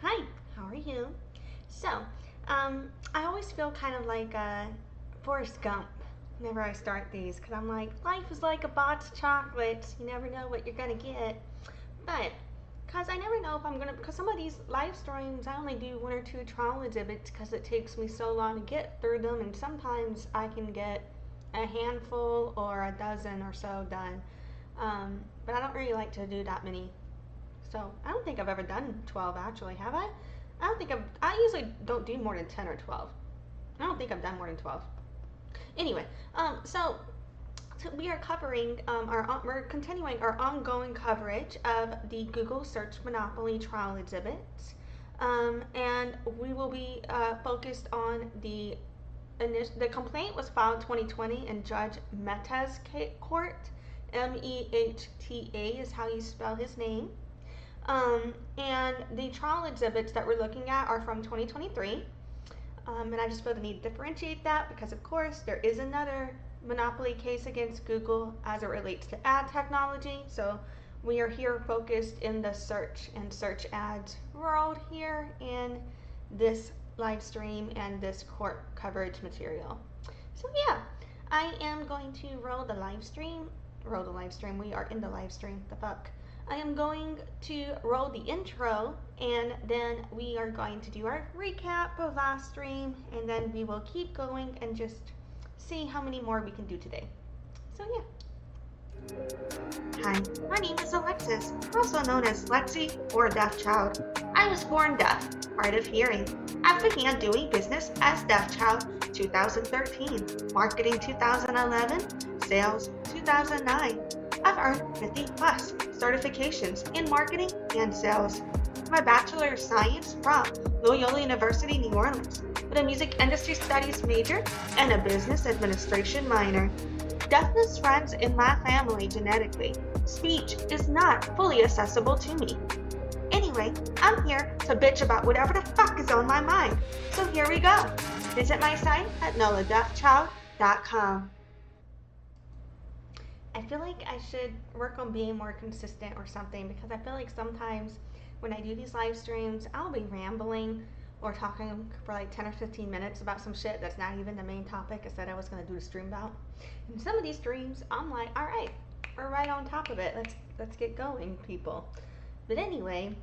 Hi, how are you? So, I always feel kind of like Forrest Gump whenever I start these because I'm like, life is like a box of chocolates. You never know what you're gonna get. But, because I never know if I'm gonna, because some of these live streams, I only do one or two trial exhibits because it takes me so long to get through them, and sometimes I can get a handful or a dozen or so done. But I don't really like to do that many, so I don't think I've ever done 12 actually, have I? I usually don't do more than 10 or 12. I don't think I've done more than 12. Anyway, so we are covering, we're continuing our ongoing coverage of the Google Search Monopoly trial exhibits. And we will be focused on the complaint was filed 2020 in Judge Mehta's court. Mehta is how you spell his name. And the trial exhibits that we're looking at are from 2023. And I just feel the need to differentiate that because, of course, there is another monopoly case against Google as it relates to ad technology. So we are here focused in the search and search ads world here in this live stream and this court coverage material. So yeah, I am going to roll the live stream. We are in the live stream. The fuck. I am going to roll the intro, and then we are going to do our recap of last stream, and then we will keep going and just see how many more we can do today. So yeah. Hi, my name is Alexis, also known as Lexi or Deaf Child. I was born deaf, hard of hearing. I began doing business as Deaf Child 2013, marketing 2011, sales 2009. I've earned 50 plus certifications in marketing and sales. My Bachelor of Science from Loyola University, New Orleans, with a music industry studies major and a business administration minor. Deafness runs in my family genetically. Speech is not fully accessible to me. Anyway, I'm here to bitch about whatever the fuck is on my mind. So here we go. Visit my site at noladeafchild.com. I feel like I should work on being more consistent or something because I feel like sometimes when I do these live streams, I'll be rambling or talking for like 10 or 15 minutes about some shit that's not even the main topic I said I was going to do the stream about. And some of these streams, I'm like, all right, we're right on top of it. Let's get going, people. But anyway,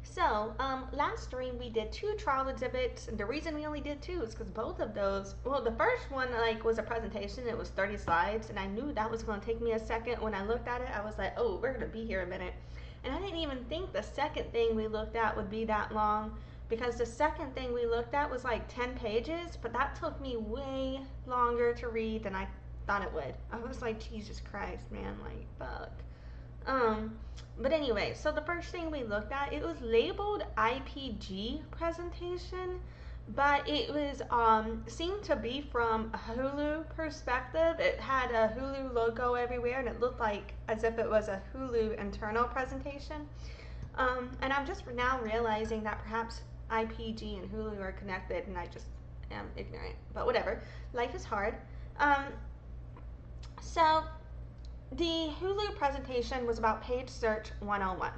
so last stream we did 2 trial exhibits, and the reason we only did 2 is because both of those, well, the first one like was a presentation. It was 30 slides, and I knew that was going to take me a second. When I looked at it, I was like, oh, we're going to be here a minute. And I didn't even think the second thing we looked at would be that long, because the second thing we looked at was like 10 pages, but that took me way longer to read than I thought it would. I was like, Jesus Christ, man, like, fuck. But anyway, so the first thing we looked at, it was labeled IPG presentation, but it was seemed to be from a Hulu perspective. It had a Hulu logo everywhere, and it looked like as if it was a Hulu internal presentation. And I'm just now realizing that perhaps IPG and Hulu are connected, and I just am ignorant. But whatever, life is hard. So the Hulu presentation was about Page Search 101.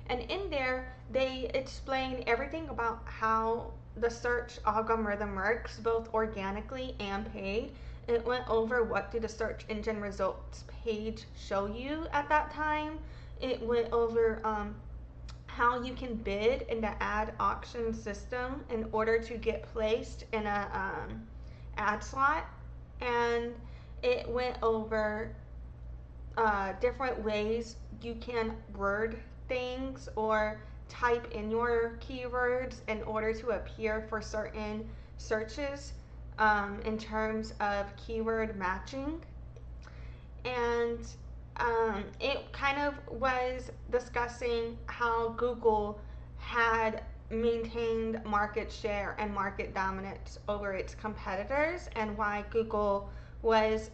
And in there, they explain everything about how the search algorithm works, both organically and paid. It went over what did the search engine results page show you at that time. It went over how you can bid in the ad auction system in order to get placed in a ad slot. And it went over different ways you can word things or type in your keywords in order to appear for certain searches in terms of keyword matching. And it kind of was discussing how Google had maintained market share and market dominance over its competitors, and why Google was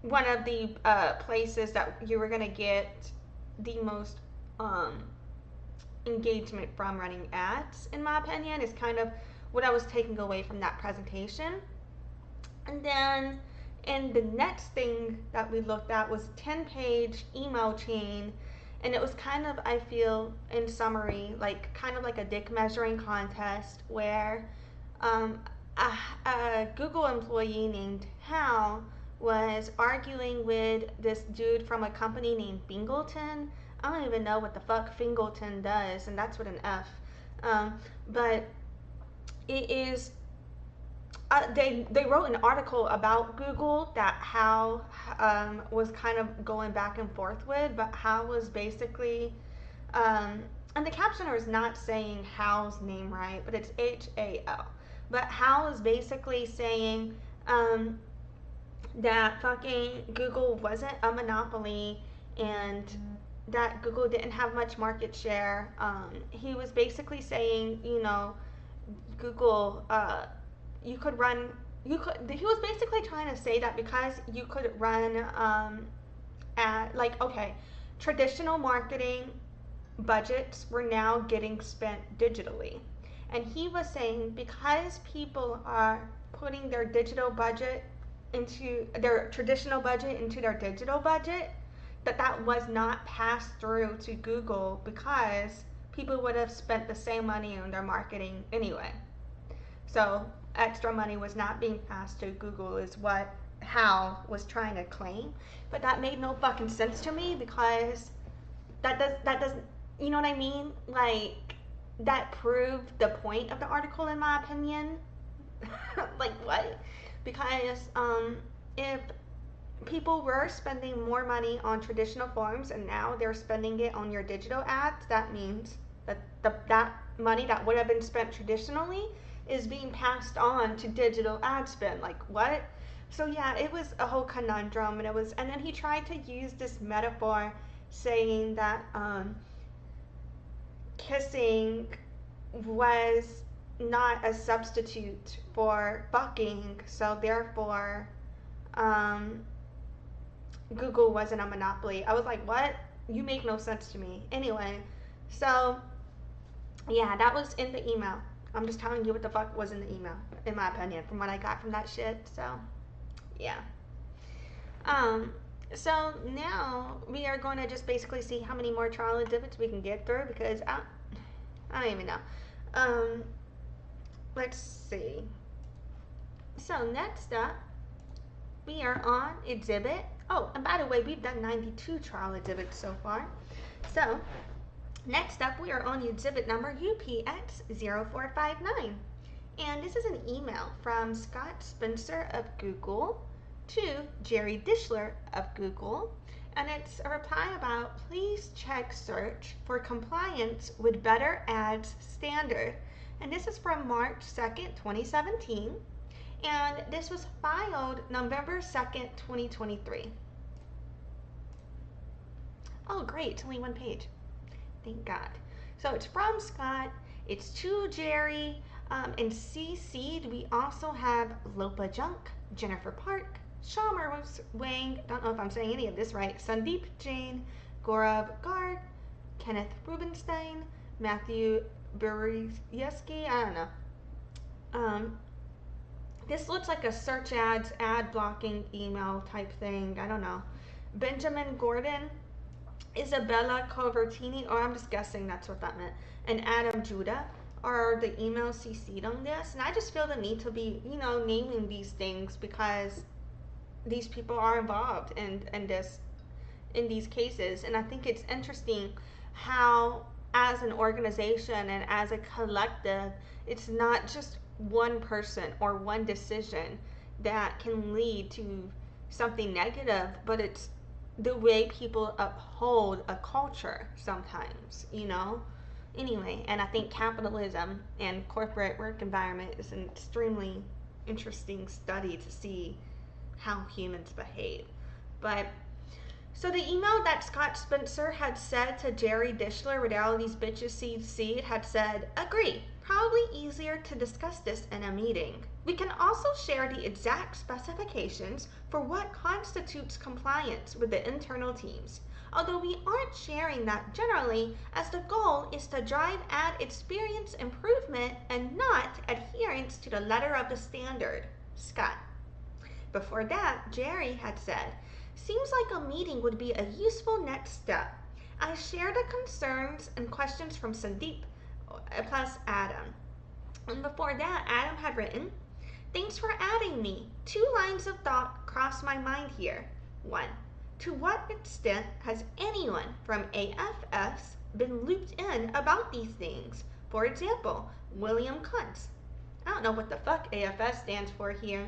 one of the places that you were going to get the most engagement from running ads, in my opinion, is kind of what I was taking away from that presentation. And then and the next thing that we looked at was 10-page email chain, And it was kind of, I feel, in summary, like kind of like a dick measuring contest where a Google employee named Hal was arguing with this dude from a company named Bingleton. I don't even know what the fuck Fingleton does, and that's with an F. But it is. They wrote an article about Google that Hal was kind of going back and forth with, but Hal was basically, and the captioner is not saying Hal's name right, but it's Hal. But Hal is basically saying that fucking Google wasn't a monopoly and that Google didn't have much market share. He was basically saying, you know, Google, you could run, he was basically trying to say that because you could run traditional marketing budgets were now getting spent digitally. And he was saying because people are putting their digital budget into their traditional budget into their digital budget, that was not passed through to Google because people would have spent the same money on their marketing anyway. So extra money was not being passed to Google is what Hal was trying to claim. But that made no fucking sense to me because that doesn't, you know what I mean? Like, that proved the point of the article in my opinion. Like, what? Because if people were spending more money on traditional forms and now they're spending it on your digital ads, that means that that money that would have been spent traditionally is being passed on to digital ad spend. Like, what? So yeah, it was a whole conundrum, and then he tried to use this metaphor saying that kissing was not a substitute for fucking, so therefore Google wasn't a monopoly. I was like, what? You make no sense to me. Anyway, so yeah, that was in the email. I'm just telling you what the fuck was in the email, in my opinion, from what I got from that shit. So yeah. So now we are going to just basically see how many more trial exhibits we can get through because I don't even know. Let's see. So next up, we are on exhibit. Oh, and by the way, we've done 92 trial exhibits so far. So next up, we are on exhibit number UPX0459. And this is an email from Scott Spencer of Google to Jerry Dischler of Google. And it's a reply about please check search for compliance with Better Ads standard. And this is from March 2nd, 2017. And this was filed November 2nd, 2023. Oh, great. It's only one page. Thank God. So it's from Scott. It's to Jerry. And CC'd, we also have Lopa Junk, Jennifer Park, Shamar Wang, don't know if I'm saying any of this right, Sandeep Jain, Gaurav Garg, Kenneth Rubenstein, Matthew Berieski, I don't know. This looks like a search ads, ad blocking email type thing. I don't know. Benjamin Gordon, Isabella Covertini, or I'm just guessing that's what that meant, and Adam Juda are the emails CC'd on this. And I just feel the need to be, you know, naming these things because these people are involved in these cases. And I think it's interesting how, as an organization and as a collective, it's not just one person or one decision that can lead to something negative, but it's the way people uphold a culture sometimes, you know? Anyway, and I think capitalism and corporate work environment is an extremely interesting study to see how humans behave. But so the email that Scott Spencer had said to Jerry Dischler with all these bitches CC had said, agree, probably easier to discuss this in a meeting. We can also share the exact specifications for what constitutes compliance with the internal teams, although we aren't sharing that generally, as the goal is to drive ad experience improvement and not adherence to the letter of the standard. Scott. Before that, Jerry had said, seems like a meeting would be a useful next step. I shared the concerns and questions from Sandeep plus Adam. And before that, Adam had written, "Thanks for adding me. 2 lines of thought crossed my mind here. 1. To what extent has anyone from AFS been looped in about these things? For example, William Kuntz." I don't know what the fuck AFS stands for here.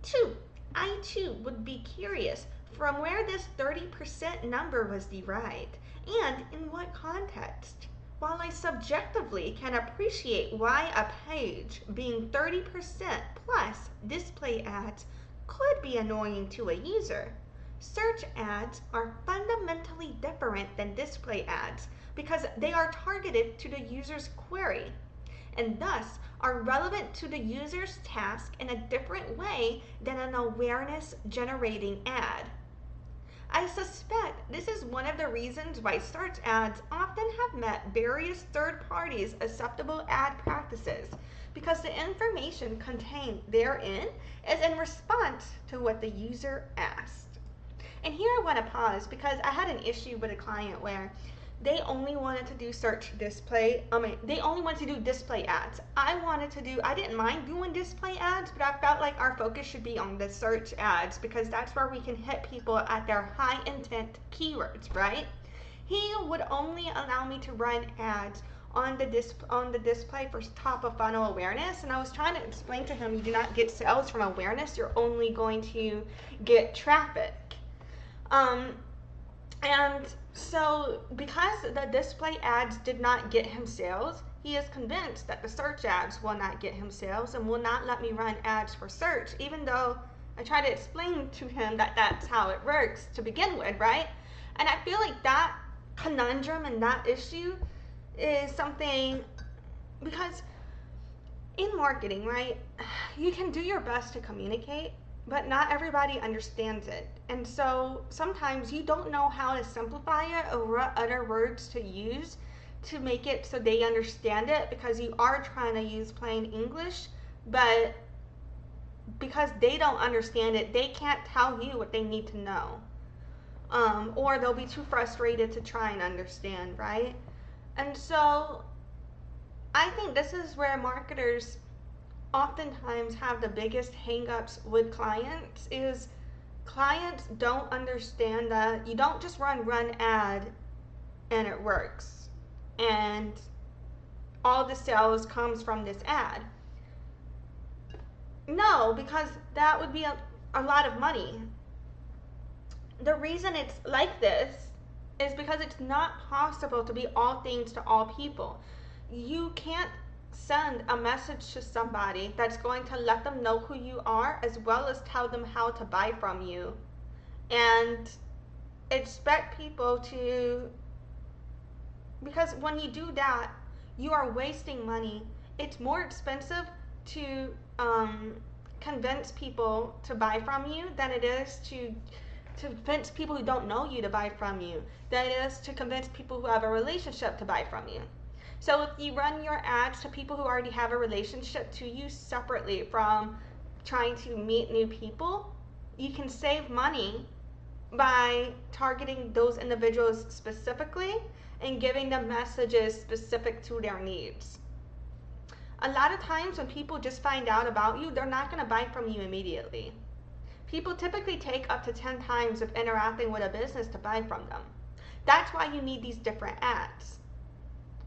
2. I too would be curious from where this 30% number was derived and in what context. While I subjectively can appreciate why a page being 30% plus display ads could be annoying to a user, search ads are fundamentally different than display ads because they are targeted to the user's query and thus are relevant to the user's task in a different way than an awareness generating ad. I suspect this is one of the reasons why search ads often have met various third parties' acceptable ad practices, because the information contained therein is in response to what the user asked. And here I want to pause because I had an issue with a client where they only wanted to do they only wanted to do display ads. I didn't mind doing display ads, but I felt like our focus should be on the search ads because that's where we can hit people at their high intent keywords, right? He would only allow me to run ads on the display for top of funnel awareness, and I was trying to explain to him, you do not get sales from awareness, you're only going to get traffic. And so because the display ads did not get him sales, he is convinced that the search ads will not get him sales and will not let me run ads for search, even though I try to explain to him that that's how it works to begin with, right? And I feel like that conundrum and that issue is something, because in marketing, right, you can do your best to communicate, but not everybody understands it. And so sometimes you don't know how to simplify it or what other words to use to make it so they understand it, because you are trying to use plain English, but because they don't understand it, they can't tell you what they need to know. Or they'll be too frustrated to try and understand, right? And so I think this is where marketers oftentimes have the biggest hangups with clients, is clients don't understand that you don't just run ad and it works and all the sales comes from this ad. No, because that would be a lot of money. The reason it's like this is because it's not possible to be all things to all people. You can't send a message to somebody that's going to let them know who you are as well as tell them how to buy from you and expect people to, because when you do that, you are wasting money. It's more expensive to convince people to buy from you than it is to convince people who don't know you to buy from you, than it is to convince people who have a relationship to buy from you. So if you run your ads to people who already have a relationship to you separately from trying to meet new people, you can save money by targeting those individuals specifically and giving them messages specific to their needs. A lot of times when people just find out about you, they're not going to buy from you immediately. People typically take up to 10 times of interacting with a business to buy from them. That's why you need these different ads.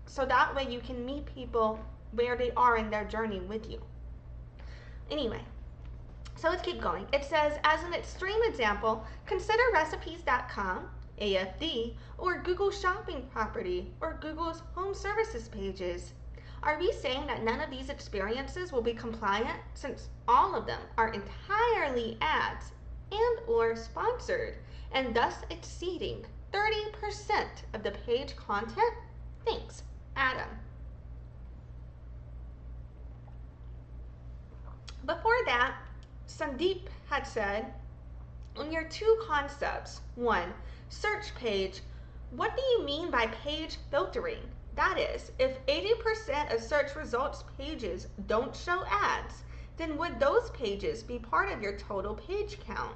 So that way you can meet people where they are in their journey with you. Anyway, so let's keep going. It says, as an extreme example, consider recipes.com, AFD, or Google Shopping Property, or Google's Home Services pages. Are we saying that none of these experiences will be compliant, since all of them are entirely ads and or sponsored, and thus exceeding 30% of the page content? Thanks, Adam. Before that, Sandeep had said, on your 2 concepts, 1, search page, what do you mean by page filtering? That is, if 80% of search results pages don't show ads, then would those pages be part of your total page count?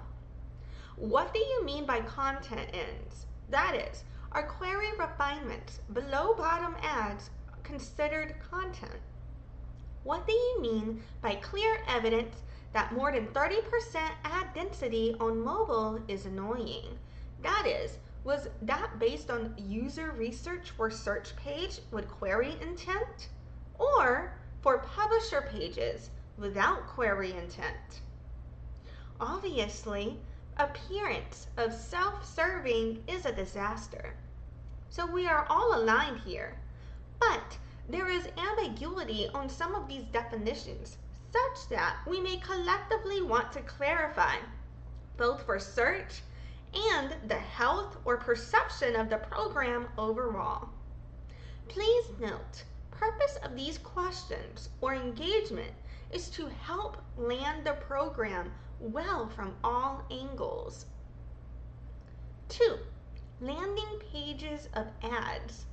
What do you mean by content ends? That is, Are query refinements below bottom ads considered content? What do you mean by clear evidence that more than 30% ad density on mobile is annoying? That is, was that based on user research for search page with query intent, or for publisher pages without query intent? Obviously, appearance of self-serving is a disaster. So we are all aligned here. But there is ambiguity on some of these definitions, such that we may collectively want to clarify, both for search and the health or perception of the program overall. Please note, purpose of these questions or engagement is to help land the program well from all angles. 2. Landing pages of ads.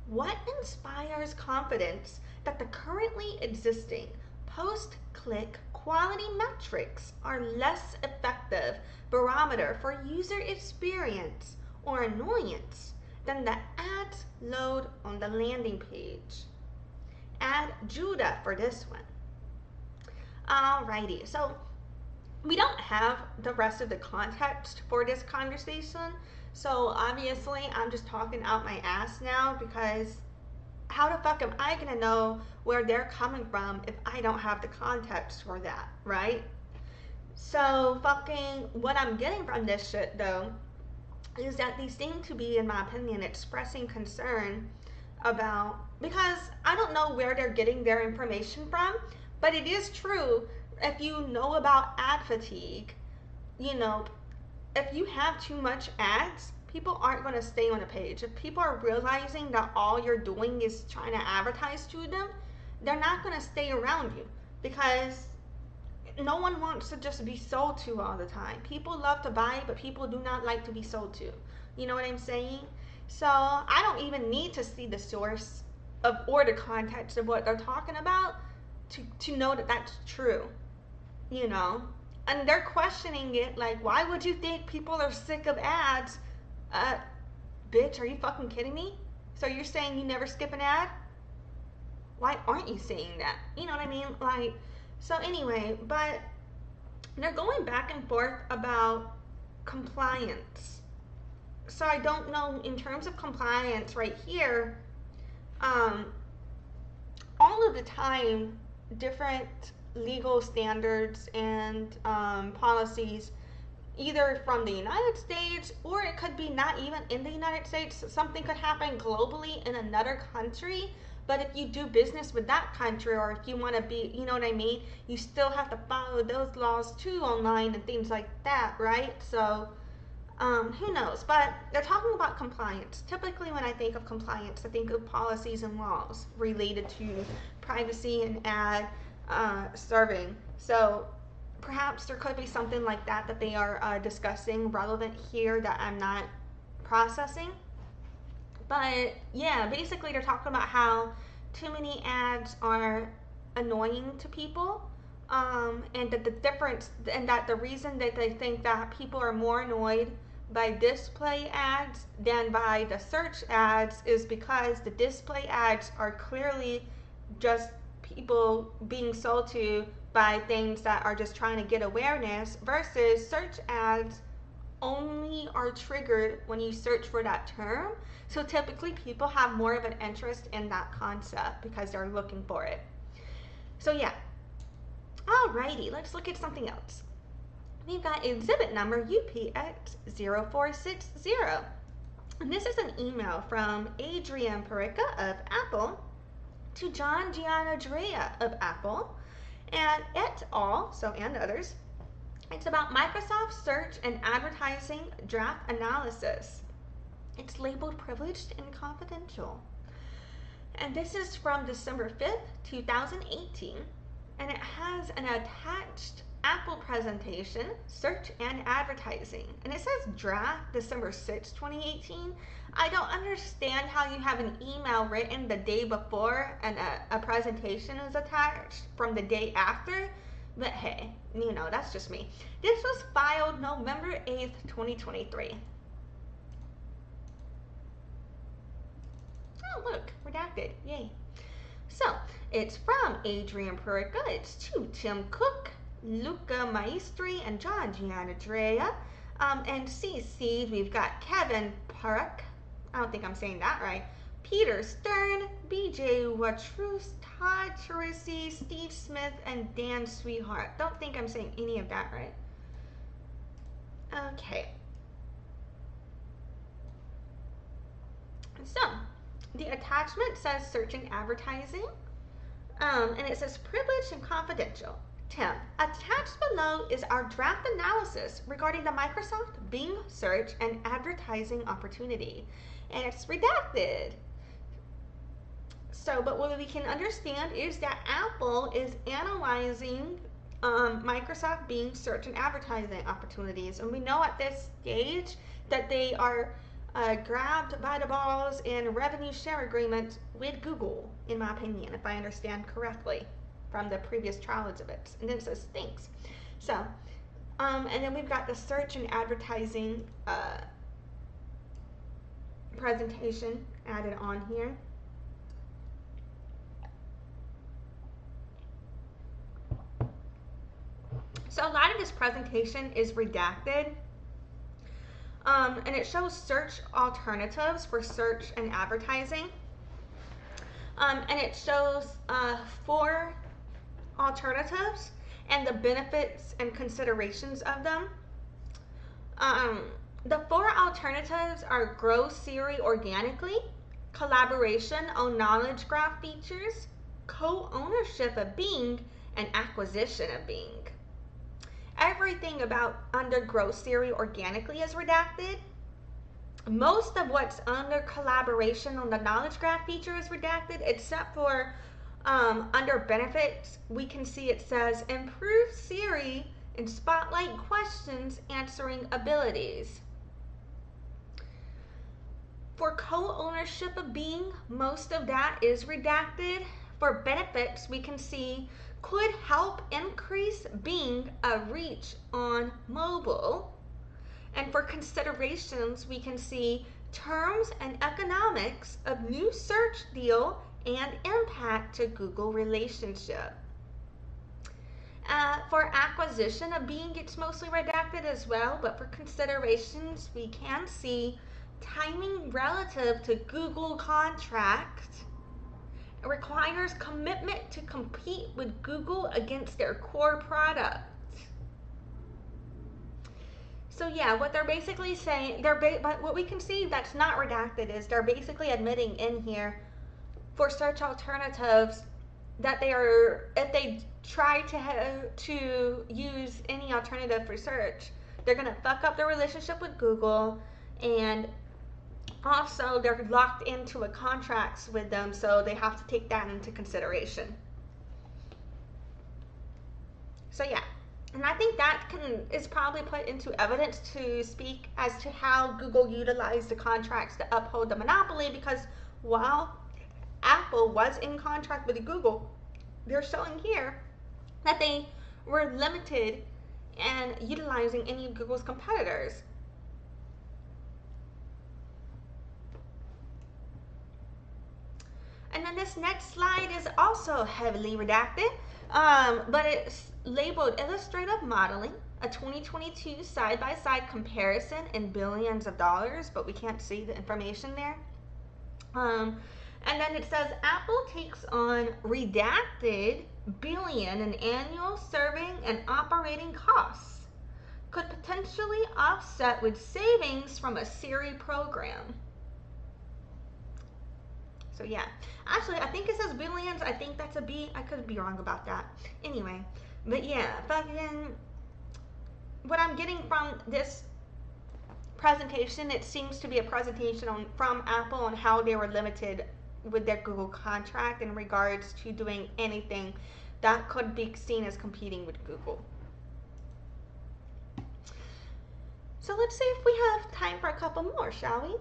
What inspires confidence that the currently existing post-click quality metrics are less effective barometer for user experience or annoyance than the ads load on the landing page? Add Juda for this one. Alrighty, so we don't have the rest of the context for this conversation, so obviously I'm just talking out my ass now, because how the fuck am I gonna know where they're coming from if I don't have the context for that, right? So fucking what I'm getting from this shit though is that they seem to be, in my opinion, expressing concern about, because I don't know where they're getting their information from, but it is true, if you know about ad fatigue, you know, if you have too much ads, people aren't going to stay on a page. If people are realizing that all you're doing is trying to advertise to them, they're not going to stay around you, because no one wants to just be sold to all the time. People love to buy, but people do not like to be sold to. You know what I'm saying? So I don't even need to see the source of or the context of what they're talking about to know that that's true, you know? And they're questioning it like, why would you think people are sick of ads? Bitch, are you fucking kidding me? So you're saying you never skip an ad? Why aren't you saying that? You know what I mean? Like, so anyway, but they're going back and forth about compliance. So I don't know, in terms of compliance right here, all of the time, different legal standards and policies, either from the United States, or it could be not even in the United States. Something could happen globally in another country, but if you do business with that country, or if you want to be, you know what I mean, you still have to follow those laws too online and things like that, right? So who knows? But they're talking about compliance. Typically when I think of compliance, I think of policies and laws related to privacy and ad serving. So perhaps there could be something like that that they are discussing relevant here that I'm not processing. But yeah, basically they're talking about how too many ads are annoying to people, and that the difference, and that the reason that they think that people are more annoyed by display ads than by the search ads is because the display ads are clearly just people being sold to by things that are just trying to get awareness, versus search ads only are triggered when you search for that term. So typically people have more of an interest in that concept because they're looking for it. So yeah. Alrighty, let's look at something else. We've got exhibit number UPX0460. And this is an email from Adrian Perica of Apple to John Giannandrea of Apple and et al., so and others. It's about Microsoft Search and Advertising Draft Analysis. It's labeled privileged and confidential. And this is from December 5th, 2018. And it has an attached Apple presentation, Search and Advertising. And it says draft December 6th, 2018. I don't understand how you have an email written the day before and a presentation is attached from the day after. But hey, you know, that's just me. This was filed November 8th, 2023. Oh, look, redacted. Yay. So, it's from Adrian Perica. It's to Tim Cook, Luca Maestri, and John Giannandrea. And CC'd, we've got Kevin Perica. I don't think I'm saying that right. Peter Stern, BJ Watrous, Todd Teresi, Steve Smith, and Dan Sweetheart. Don't think I'm saying any of that right. Okay. So, the attachment says searching advertising, and it says privileged and confidential. Tim, attached below is our draft analysis regarding the Microsoft Bing search and advertising opportunity, and it's redacted. So, but what we can understand is that Apple is analyzing Microsoft Bing search and advertising opportunities, and we know at this stage that they are grabbed by the balls in revenue share agreement with Google, in my opinion, if I understand correctly from the previous trial exhibits. And then it says thanks. So, and then we've got the search and advertising presentation added on here. So a lot of this presentation is redacted. And it shows search alternatives for search and advertising. And it shows 4 alternatives and the benefits and considerations of them. The 4 alternatives are grow Siri organically, collaboration on knowledge graph features, co-ownership of Bing, and acquisition of Bing. Everything about under grow Siri organically is redacted. Most of what's under collaboration on the knowledge graph feature is redacted, except for under benefits, we can see it says improve Siri in spotlight questions answering abilities. For co-ownership of Bing, most of that is redacted. For benefits, we can see could help increase Bing reach on mobile. And for considerations, we can see terms and economics of new search deal and impact to Google relationship. For acquisition of Bing, it's mostly redacted as well, but for considerations, we can see timing relative to Google contract. It requires commitment to compete with Google against their core product. So yeah, what they're basically saying, but what we can see that's not redacted is they're basically admitting in here for search alternatives that they are, if they try to use any alternative for search, they're going to fuck up their relationship with Google, and also they're locked into a contracts with them, so they have to take that into consideration. So yeah, and I think that is probably put into evidence to speak as to how Google utilized the contracts to uphold the monopoly, because while Apple was in contract with Google, they're showing here that they were limited in utilizing any of Google's competitors. And then this next slide is also heavily redacted, but it's labeled Illustrative Modeling, a 2022 side-by-side comparison in billions of dollars, but we can't see the information there. And then it says Apple takes on redacted billion in annual serving and operating costs, could potentially offset with savings from a Siri program. So yeah, actually I think it says billions. I think that's a B. I could be wrong about that. Anyway, but yeah, fucking what I'm getting from this presentation, it seems to be a presentation from Apple on how they were limited with their Google contract in regards to doing anything that could be seen as competing with Google. So let's see if we have time for a couple more, shall we?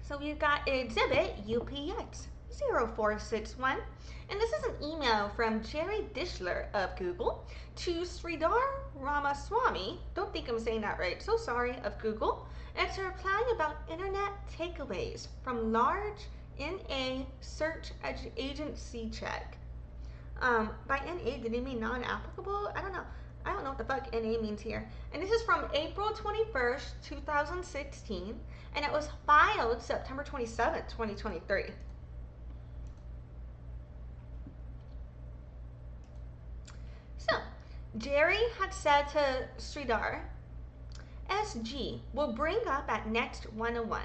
So we've got exhibit UPX. 0461. And this is an email from Jerry Dischler of Google to Sridhar Ramaswamy, don't think I'm saying that right, so sorry, of Google. And it's a reply about internet takeaways from large NA search agency check. By NA, did they mean non-applicable? I don't know. I don't know what the fuck NA means here. And this is from April 21st, 2016, and it was filed September 27th, 2023. So, Jerry had said to Sridhar, SG will bring up at next 101.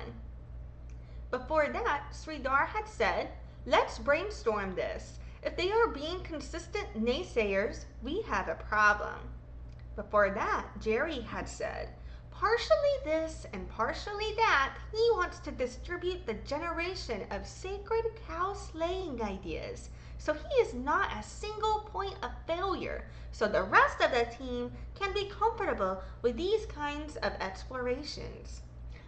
Before that, Sridhar had said, let's brainstorm this. If they are being consistent naysayers, we have a problem. Before that, Jerry had said, partially this and partially that, he wants to distribute the generation of sacred cow slaying ideas. So he is not a single point of failure. So the rest of the team can be comfortable with these kinds of explorations.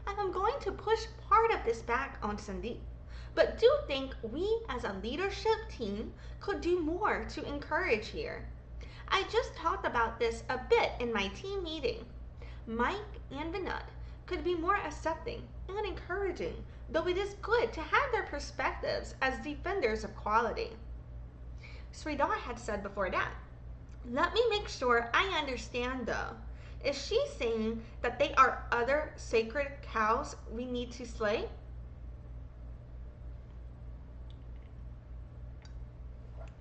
And I'm going to push part of this back on Sandeep, but do think we as a leadership team could do more to encourage here. I just talked about this a bit in my team meeting. Mike and Vinod could be more accepting and encouraging, though it is good to have their perspectives as defenders of quality. Sridhar had said before that, let me make sure I understand though. Is she saying that they are other sacred cows we need to slay?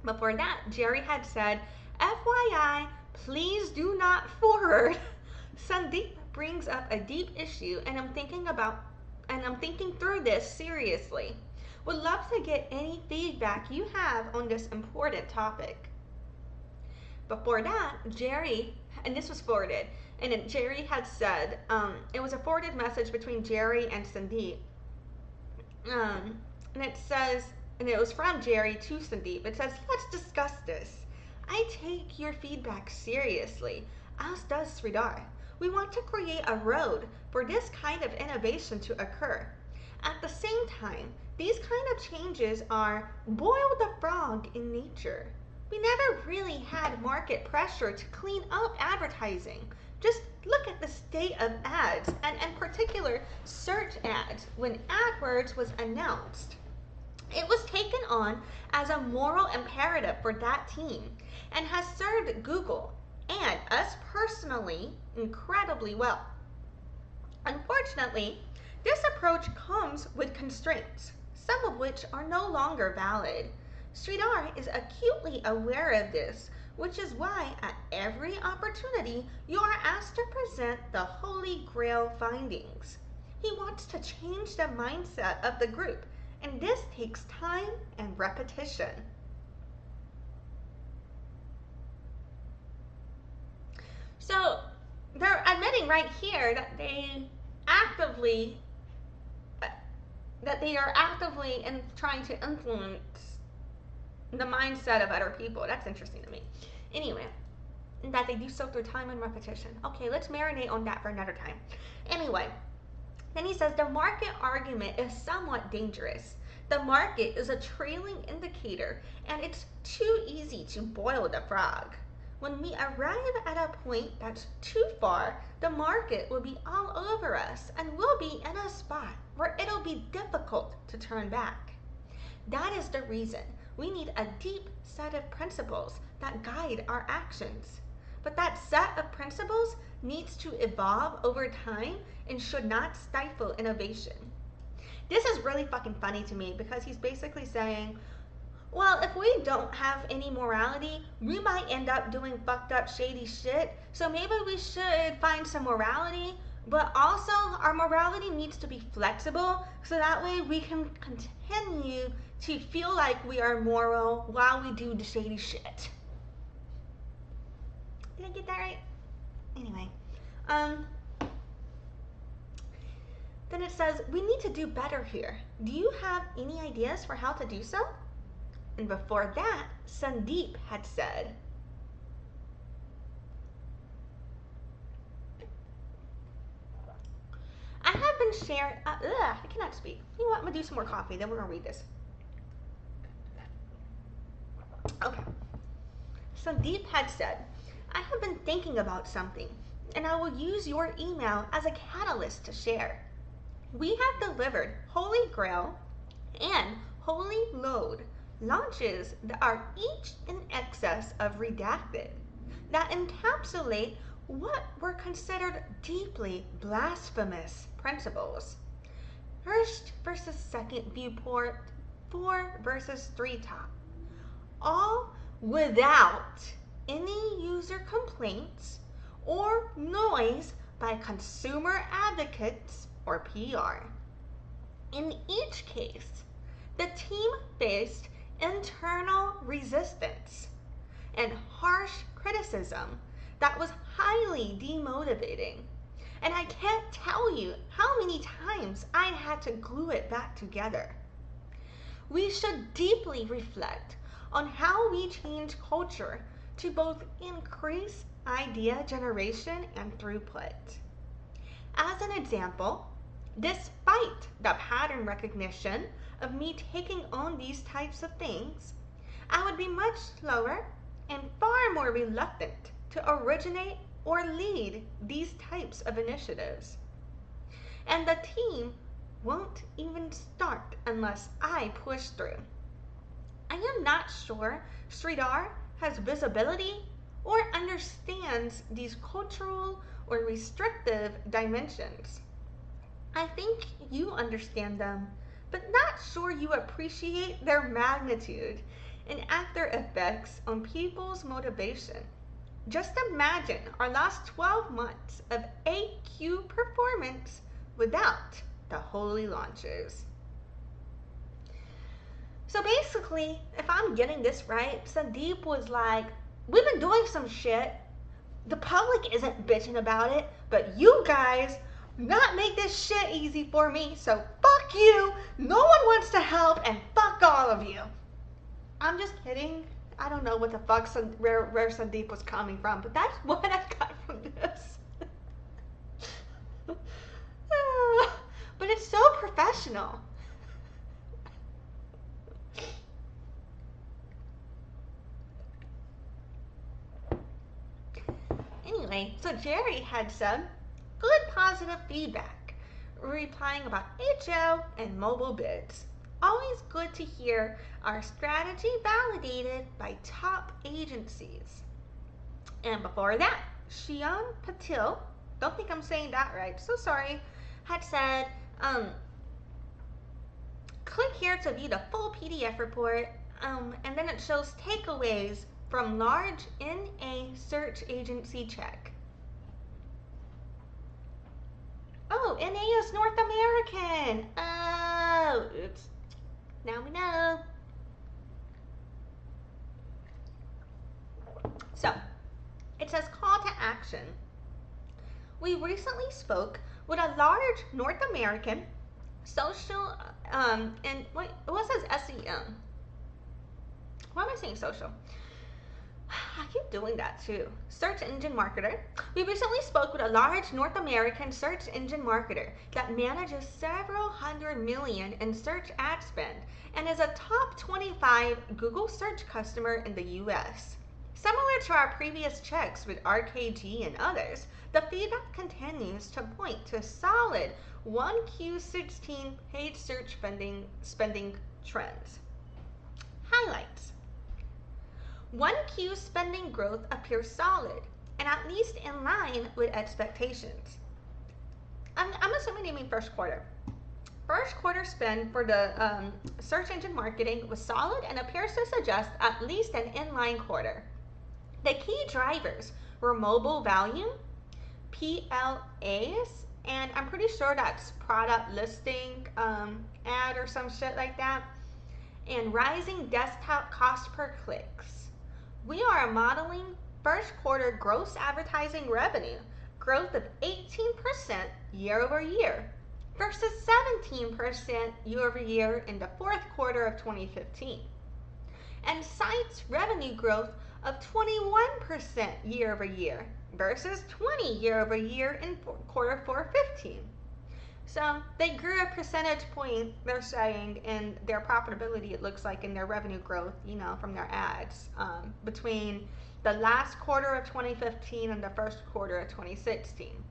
Before that, Jerry had said, FYI, please do not forward. Sandeep brings up a deep issue and I'm thinking through this seriously. Would love to get any feedback you have on this important topic. Before that, Jerry, and this was forwarded, and Jerry had said, it was a forwarded message between Jerry and Sandeep. And it says, and it was from Jerry to Sandeep. It says, let's discuss this. I take your feedback seriously, as does Sridhar. We want to create a road for this kind of innovation to occur. At the same time, these kind of changes are boil the frog in nature. We never really had market pressure to clean up advertising. Just look at the state of ads, and in particular, search ads, when AdWords was announced. It was taken on as a moral imperative for that team and has served Google and us personally incredibly well. Unfortunately, this approach comes with constraints, some of which are no longer valid. Sridhar is acutely aware of this, which is why at every opportunity you are asked to present the Holy Grail findings. He wants to change the mindset of the group, and this takes time and repetition. So they're admitting right here that they are actively in trying to influence the mindset of other people. That's interesting to me. Anyway, that they do so through time and repetition. Okay, let's marinate on that for another time. Anyway, then he says the market argument is somewhat dangerous. The market is a trailing indicator, and it's too easy to boil the frog. When we arrive at a point that's too far, the market will be all over us, and we'll be in a spot where it'll be difficult to turn back. That is the reason we need a deep set of principles that guide our actions. But that set of principles needs to evolve over time and should not stifle innovation. This is really fucking funny to me because he's basically saying, well, if we don't have any morality, we might end up doing fucked up shady shit, so maybe we should find some morality, but also our morality needs to be flexible so that way we can continue to feel like we are moral while we do the shady shit. Did I get that right? Anyway, then it says, we need to do better here. Do you have any ideas for how to do so? And before that, Sandeep had said, I have been sharing, I cannot speak. You know what, I'm gonna do some more coffee, then we're gonna read this. Sandeep had said, I have been thinking about something, and I will use your email as a catalyst to share. We have delivered Holy Grail and Holy Load launches that are each in excess of redacted, that encapsulate what were considered deeply blasphemous principles. First versus second viewport, 4 versus 3 top. All without any user complaints or noise by consumer advocates or PR. In each case, the team faced internal resistance and harsh criticism that was highly demotivating. And I can't tell you how many times I had to glue it back together. We should deeply reflect on how we change culture to both increase idea generation and throughput. As an example, despite the pattern recognition of me taking on these types of things, I would be much slower and far more reluctant to originate or lead these types of initiatives. And the team won't even start unless I push through. I am not sure Sridhar has visibility or understands these cultural or restrictive dimensions. I think you understand them, but not sure you appreciate their magnitude and after effects on people's motivation. Just imagine our last 12 months of AQ performance without the holy launches. So basically, if I'm getting this right, Sandeep was like, we've been doing some shit. The public isn't bitching about it, but you guys not make this shit easy for me, so fuck you. No one wants to help, and fuck all of you. I'm just kidding. I don't know what the fuck where Sandeep was coming from, but that's what I got from this. But it's so professional. Anyway, so Jerry had some good positive feedback, replying about HO and mobile bids. Always good to hear our strategy validated by top agencies. And before that, Shion Patil, don't think I'm saying that right, so sorry, had said, click here to view the full PDF report, and then it shows takeaways from large NA search agency check. Oh, NA is North American. Oh, oops. Now we know. So, it says call to action. We recently spoke with a large North American social, and wait, what says SEM? Why am I saying social? I keep doing that too. Search engine marketer. We recently spoke with a large North American search engine marketer that manages several hundred million in search ad spend and is a top 25 Google search customer in the US. Similar to our previous checks with RKG and others, the feedback continues to point to solid 1Q16 paid search spending trends. Highlights. 1Q spending growth appears solid and at least in line with expectations. I'm assuming they mean first quarter. First quarter spend for the search engine marketing was solid and appears to suggest at least an inline quarter. The key drivers were mobile volume, PLAs, and I'm pretty sure that's product listing ad or some shit like that, and rising desktop cost per clicks. We are modeling first quarter gross advertising revenue growth of 18% year over year versus 17% year over year in the fourth quarter of 2015. And sites revenue growth of 21% year over year versus 20 year over year in quarter 415. So they grew a percentage point, they're saying, in their profitability, it looks like, in their revenue growth, from their ads, between the last quarter of 2015 and the first quarter of 2016.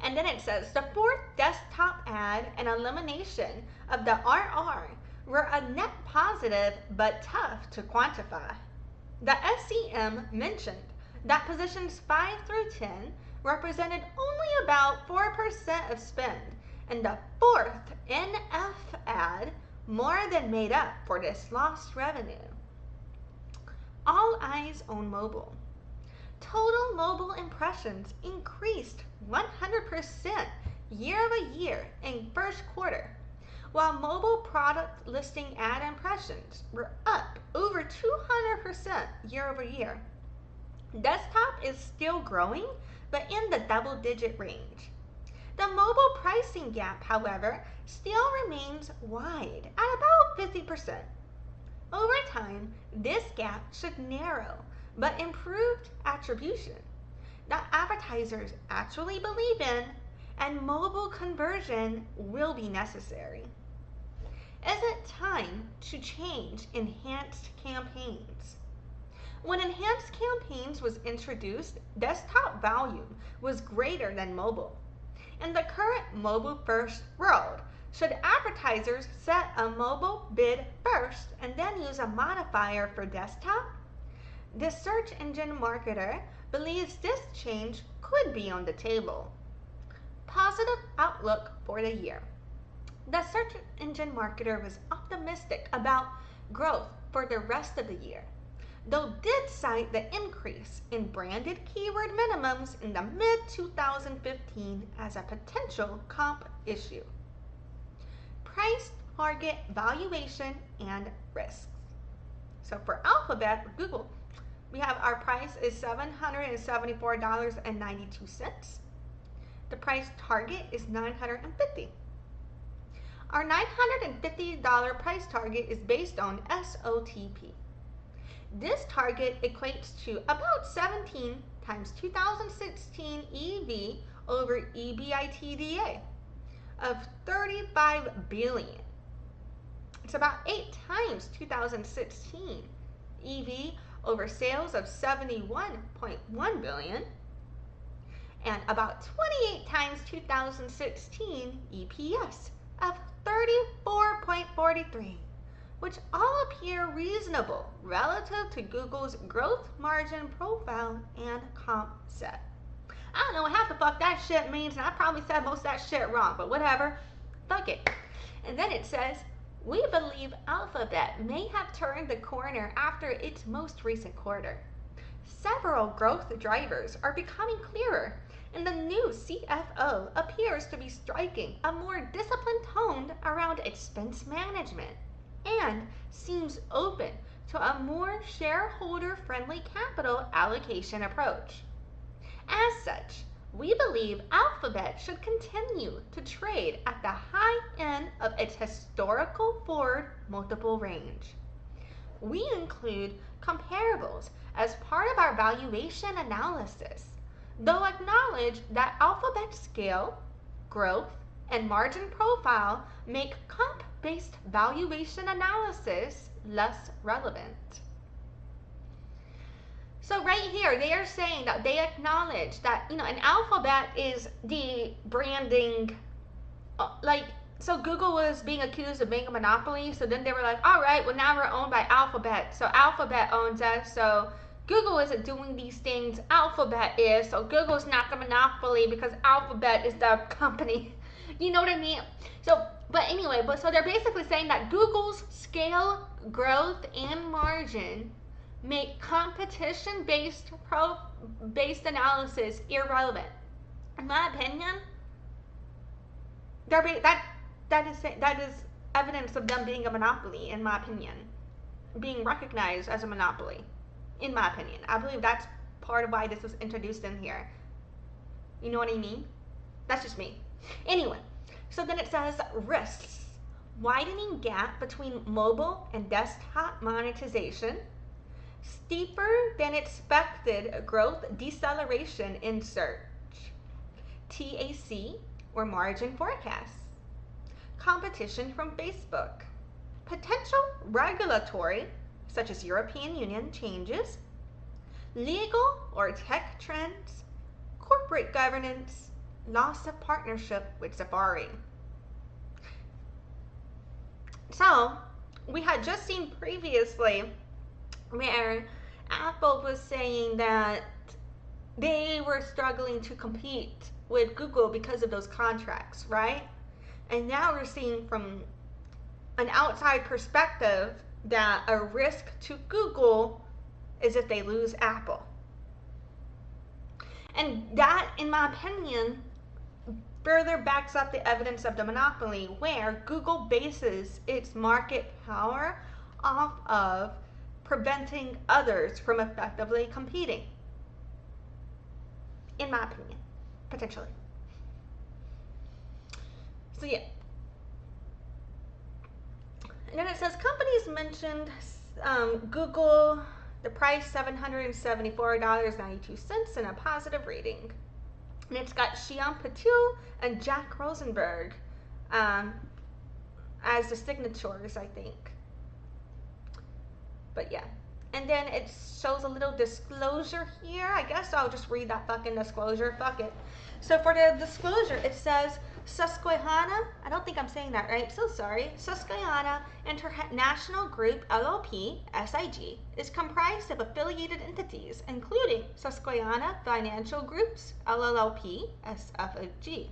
And then it says the fourth desktop ad and elimination of the RR were a net positive but tough to quantify. The SCM mentioned that positions 5 through 10 represented only about 4% of spend, and the fourth NF ad more than made up for this lost revenue. All eyes on mobile. Total mobile impressions increased 100% year over year in first quarter, while mobile product listing ad impressions were up over 200% year over year. Desktop is still growing, but in the double-digit range. The mobile pricing gap, however, still remains wide at about 50%. Over time, this gap should narrow, but improved attribution that advertisers actually believe in and mobile conversion will be necessary. Is it time to change enhanced campaigns? When enhanced campaigns was introduced, desktop volume was greater than mobile. In the current mobile-first world, should advertisers set a mobile bid first and then use a modifier for desktop? The search engine marketer believes this change could be on the table. Positive outlook for the year. The search engine marketer was optimistic about growth for the rest of the year, though did cite the increase in branded keyword minimums in the mid-2015 as a potential comp issue. Price, target, valuation, and risks. So for Alphabet, Google, we have our price is $774.92. The price target is $950. Our $950 price target is based on SOTP. This target equates to about 17 times 2016 EV over EBITDA of 35 billion. It's about 8 times 2016 EV over sales of 71.1 billion and about 28 times 2016 EPS of 34.43, which all appear reasonable relative to Google's growth margin profile and comp set. I don't know what half the fuck that shit means, and I probably said most of that shit wrong, but whatever. Fuck it. And then it says, we believe Alphabet may have turned the corner after its most recent quarter. Several growth drivers are becoming clearer, and the new CFO appears to be striking a more disciplined tone around expense management and seems open to a more shareholder-friendly capital allocation approach. As such, we believe Alphabet should continue to trade at the high end of its historical forward multiple range. We include comparables as part of our valuation analysis, though acknowledge that Alphabet's scale, growth, and margin profile make comp-based valuation analysis less relevant. So right here, they are saying that they acknowledge that, an Alphabet is the branding, so Google was being accused of being a monopoly, so then they were like, all right, well now we're owned by Alphabet, so Alphabet owns us, so Google isn't doing these things, Alphabet is, so Google's not the monopoly because Alphabet is the company. You know what I mean? So they're basically saying that Google's scale, growth, and margin make competition-based analysis irrelevant. In my opinion, that is evidence of them being a monopoly. In my opinion, being recognized as a monopoly. In my opinion, I believe that's part of why this was introduced in here. You know what I mean? That's just me. Anyway, so then it says risks. Widening gap between mobile and desktop monetization. Steeper than expected growth deceleration in search. TAC or margin forecasts. Competition from Facebook. Potential regulatory, such as European Union changes. legal or tech trends, corporate governance, loss of partnership with Safari. So, we had just seen previously where Apple was saying that they were struggling to compete with Google because of those contracts, right? And now we're seeing from an outside perspective that a risk to Google is if they lose Apple. And that, in my opinion, further backs up the evidence of the monopoly, where Google bases its market power off of preventing others from effectively competing. In my opinion, potentially. So yeah. And then it says companies mentioned Google, the price $774.92 and a positive rating. And it's got Xian Patil and Jack Rosenberg as the signatories, I think. But yeah. And then it shows a little disclosure here. I guess I'll just read that fucking disclosure. Fuck it. So for the disclosure, it says Susquehanna, I don't think I'm saying that right, so sorry. Susquehanna International Group LLP, SIG, is comprised of affiliated entities, including Susquehanna Financial Groups LLP, SFG.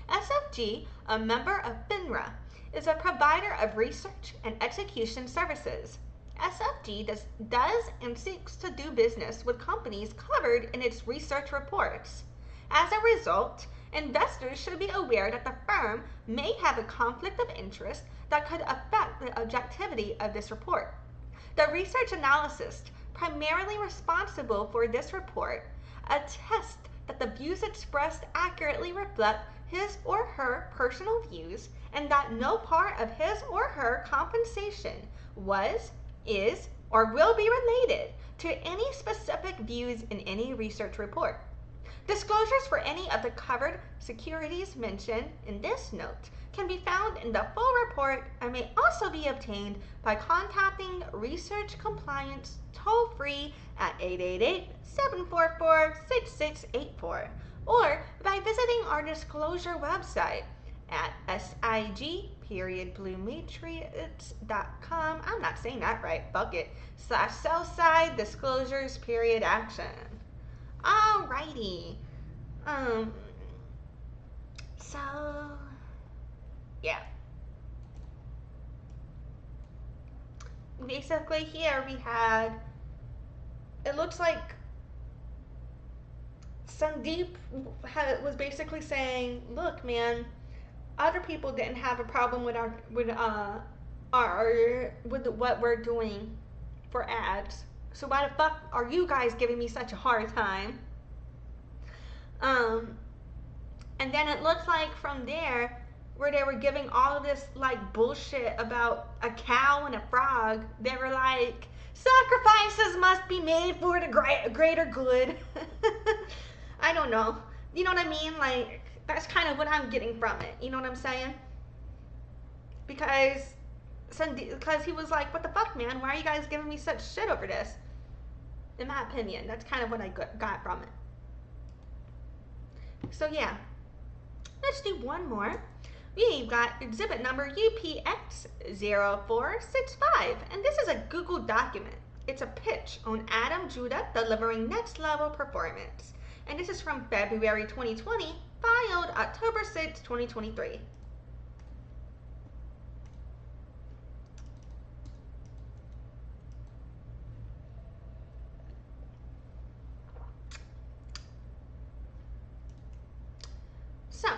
SFG, a member of FINRA, is a provider of research and execution services. SFG does and seeks to do business with companies covered in its research reports. As a result, investors should be aware that the firm may have a conflict of interest that could affect the objectivity of this report. The research analyst primarily responsible for this report attests that the views expressed accurately reflect his or her personal views and that no part of his or her compensation was, is, or will be related to any specific views in any research report. Disclosures for any of the covered securities mentioned in this note can be found in the full report and may also be obtained by contacting Research Compliance toll-free at 888-744-6684 or by visiting our disclosure website at sig.bluematrix.com. I'm not saying that right, fuck it, /Southside Disclosures /action. Alrighty. So yeah. Basically here we had, it looks like Sandeep was basically saying, look man, other people didn't have a problem with what we're doing for ads. So why the fuck are you guys giving me such a hard time? And then it looks like from there, where they were giving all of this like bullshit about a cow and a frog, they were like, sacrifices must be made for the greater good. I don't know. You know what I mean? Like, that's kind of what I'm getting from it. You know what I'm saying? Because he was like, what the fuck, man? Why are you guys giving me such shit over this? In my opinion, that's kind of what I got from it. So yeah, let's do one more. We've got exhibit number UPX0465, and this is a Google document. It's a pitch on Adam Juda delivering next level performance. And this is from February 2020, filed October 6, 2023. So,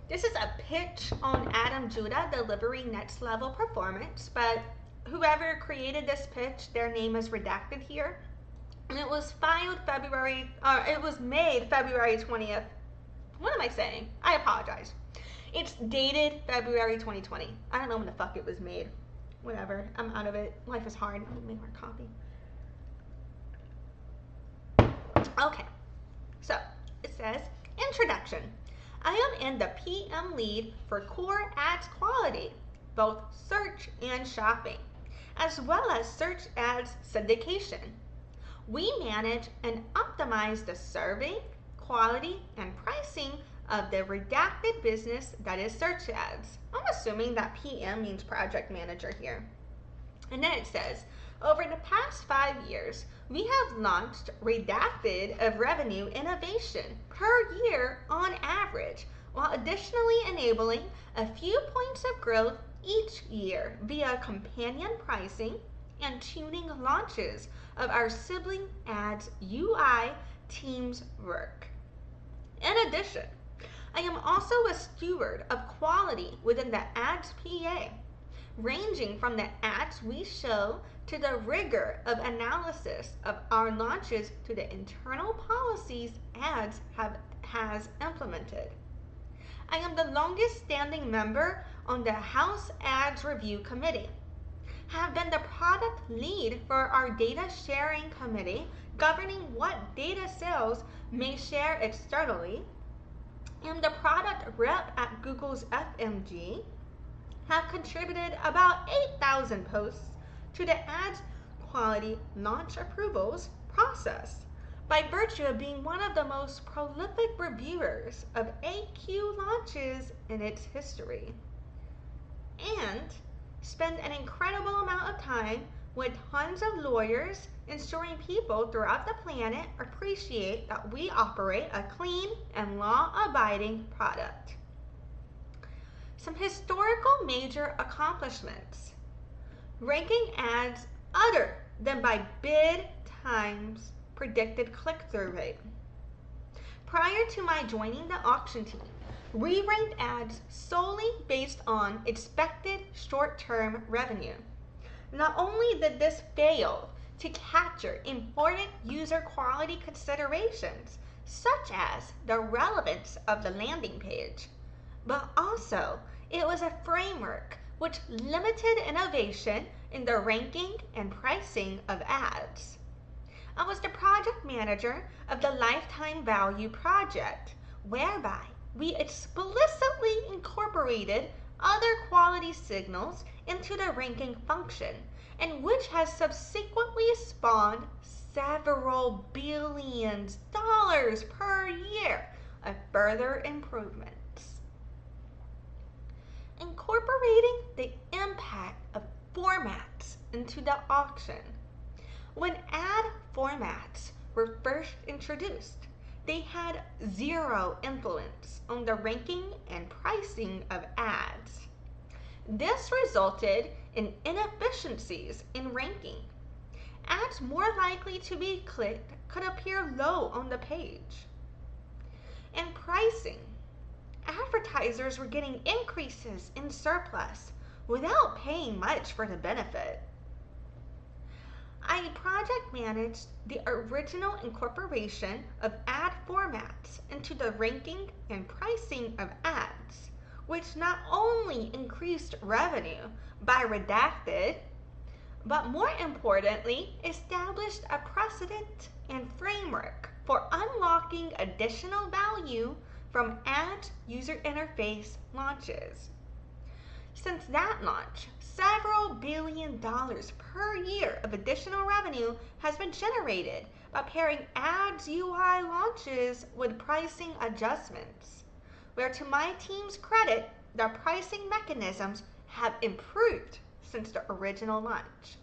this is a pitch on Adam Juda delivering next level performance, but whoever created this pitch, their name is redacted here. And it was filed it was made February 20th. What am I saying? I apologize. It's dated February 2020. I don't know when the fuck it was made. Whatever, I'm out of it. Life is hard. Let me make more coffee. Okay, so it says, introduction. I am in the PM lead for core ads quality, both search and shopping, as well as search ads syndication. We manage and optimize the serving, quality, and pricing of the redacted business that is search ads. I'm assuming that PM means project manager here. And then it says, over the past 5 years, we have launched redacted of revenue innovation per year on average, while additionally enabling a few points of growth each year via companion pricing and tuning launches of our sibling ads UI team's work. In addition, I am also a steward of quality within the ads PA, ranging from the ads we show to the rigor of analysis of our launches to the internal policies ads has implemented. I am the longest standing member on the House Ads Review Committee, have been the product lead for our data sharing committee governing what data sales may share externally, and the product rep at Google's FMG, have contributed about 8,000 posts to the ads quality launch approvals process by virtue of being one of the most prolific reviewers of AQ launches in its history, and spend an incredible amount of time with tons of lawyers ensuring people throughout the planet appreciate that we operate a clean and law-abiding product. Some historical major accomplishments. Ranking ads other than by bid times predicted click-through rate. Prior to my joining the auction team, we ranked ads solely based on expected short-term revenue. Not only did this fail to capture important user quality considerations, such as the relevance of the landing page, but also it was a framework which limited innovation in the ranking and pricing of ads. I was the project manager of the Lifetime Value Project, whereby we explicitly incorporated other quality signals into the ranking function, and which has subsequently spawned several billions dollars per year of further improvements. Incorporating the impact of formats into the auction. When ad formats were first introduced, they had zero influence on the ranking and pricing of ads. This resulted in inefficiencies in ranking. Ads more likely to be clicked could appear low on the page. And pricing. Advertisers were getting increases in surplus without paying much for the benefit. I project managed the original incorporation of ad formats into the ranking and pricing of ads, which not only increased revenue by redacted, but more importantly, established a precedent and framework for unlocking additional value from ad user interface launches. Since that launch, several billion dollars per year of additional revenue has been generated by pairing ads UI launches with pricing adjustments, where to my team's credit, the pricing mechanisms have improved since the original launch.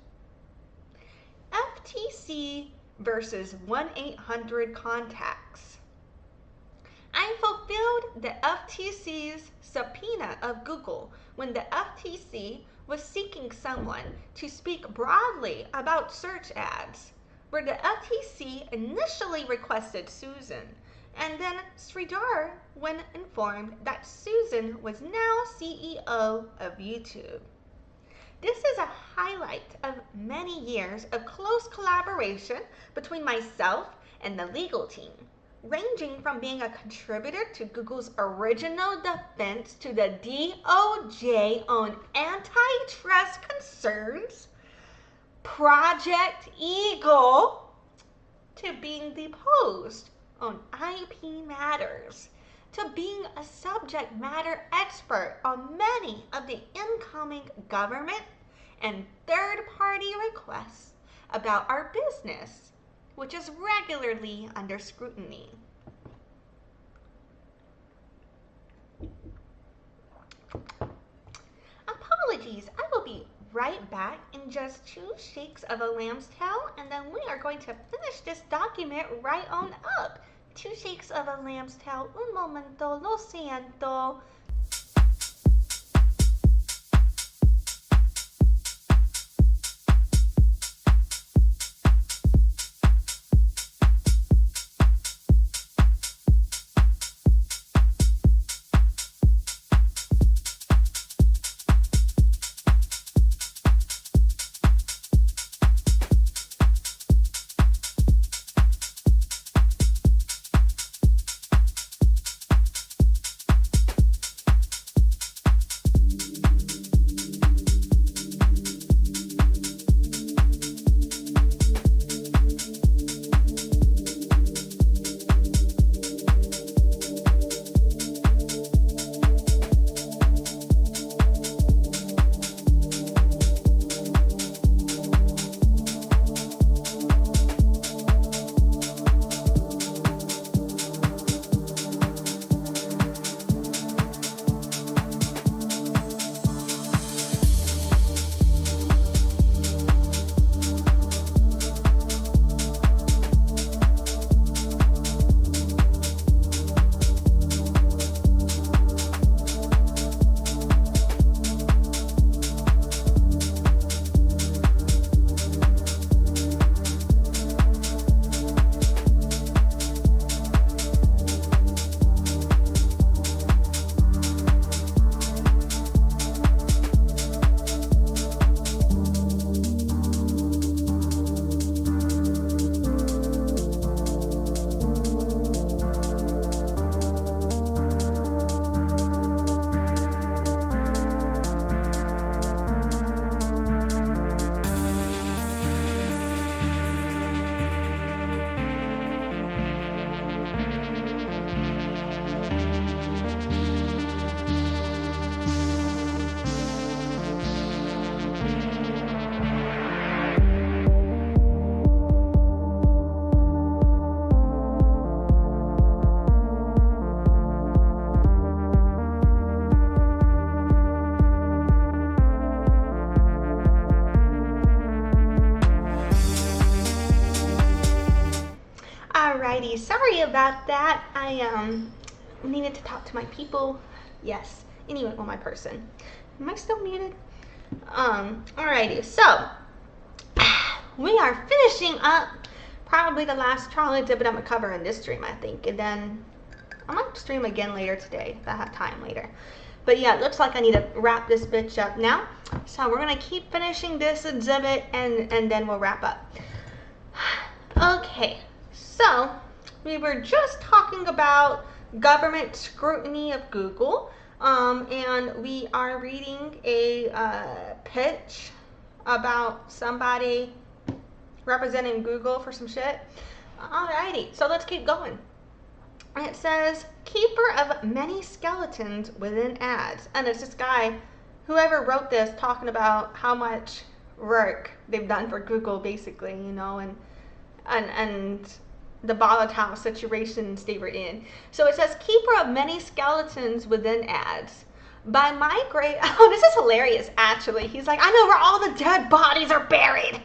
FTC versus 1-800 contacts. I fulfilled the FTC's subpoena of Google when the FTC was seeking someone to speak broadly about search ads, where the FTC initially requested Susan, and then Sridhar when informed that Susan was now CEO of YouTube. This is a highlight of many years of close collaboration between myself and the legal team, ranging from being a contributor to Google's original defense to the DOJ on antitrust concerns, Project Eagle, to being deposed on IP matters, to being a subject matter expert on many of the incoming government and third-party requests about our business, which is regularly under scrutiny. Apologies, I will be right back in just 2 shakes of a lamb's tail, and then we are going to finish this document right on up. 2 shakes of a lamb's tail. Un momento, lo siento. Alrighty, sorry about that. I needed to talk to my people. Yes, anyway, well, my person. Am I still muted? Alrighty, so we are finishing up probably the last trial exhibit I'm gonna cover in this stream, I think, and then I might stream again later today if I have time later. But yeah, it looks like I need to wrap this bitch up now. So we're gonna keep finishing this exhibit and then we'll wrap up. Okay, so we were just talking about government scrutiny of Google, and we are reading a pitch about somebody representing Google for some shit. Alrighty, so let's keep going. It says, keeper of many skeletons within ads. And it's this guy, whoever wrote this, talking about how much work they've done for Google, basically, you know, and the volatile situations they were in. So it says, keeper of many skeletons within ads. By migrate, oh, this is hilarious, actually. He's like, I know where all the dead bodies are buried.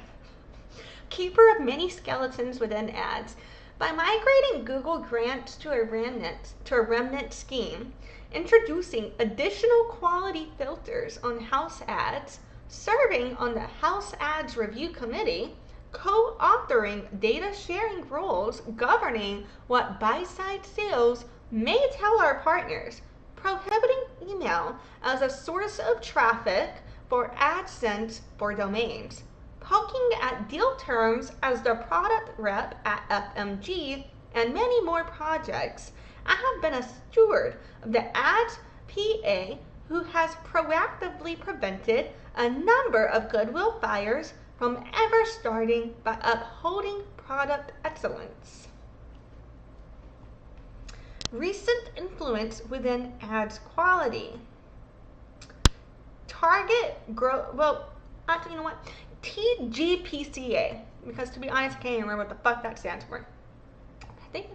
Keeper of many skeletons within ads. By migrating Google grants to a remnant scheme, introducing additional quality filters on house ads, serving on the House Ads Review Committee, co-authoring data sharing rules governing what buy-side sales may tell our partners, prohibiting email as a source of traffic for AdSense for domains, poking at deal terms as the product rep at FMG, and many more projects. I have been a steward of the Ads PA who has proactively prevented a number of goodwill fires from ever starting by upholding product excellence. Recent influence within ads quality. Target growth, well, actually, you know what? TGPCA, because to be honest, I can't even remember what the fuck that stands for. I think.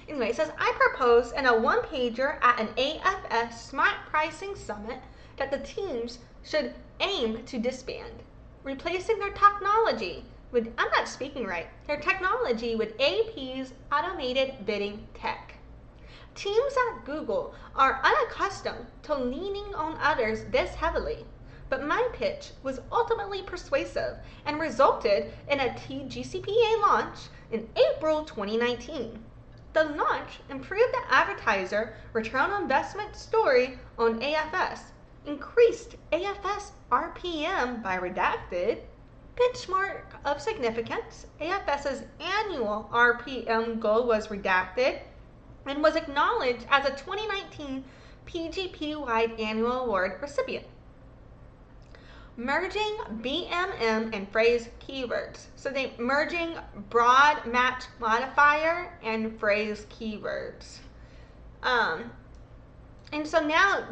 Anyway, it says, I propose in a one-pager at an AFS Smart Pricing Summit that the teams should aim to disband, replacing their technology with, I'm not speaking right, their technology with AP's automated bidding tech. Teams at Google are unaccustomed to leaning on others this heavily, but my pitch was ultimately persuasive and resulted in a TGCPA launch in April 2019. The launch improved the advertiser return on investment story on AFS, increased AFS RPM by redacted, benchmark of significance, AFS's annual RPM goal was redacted, and was acknowledged as a 2019 PGP-wide annual award recipient. Merging BMM and phrase keywords. So they merging broad match modifier and phrase keywords. And so now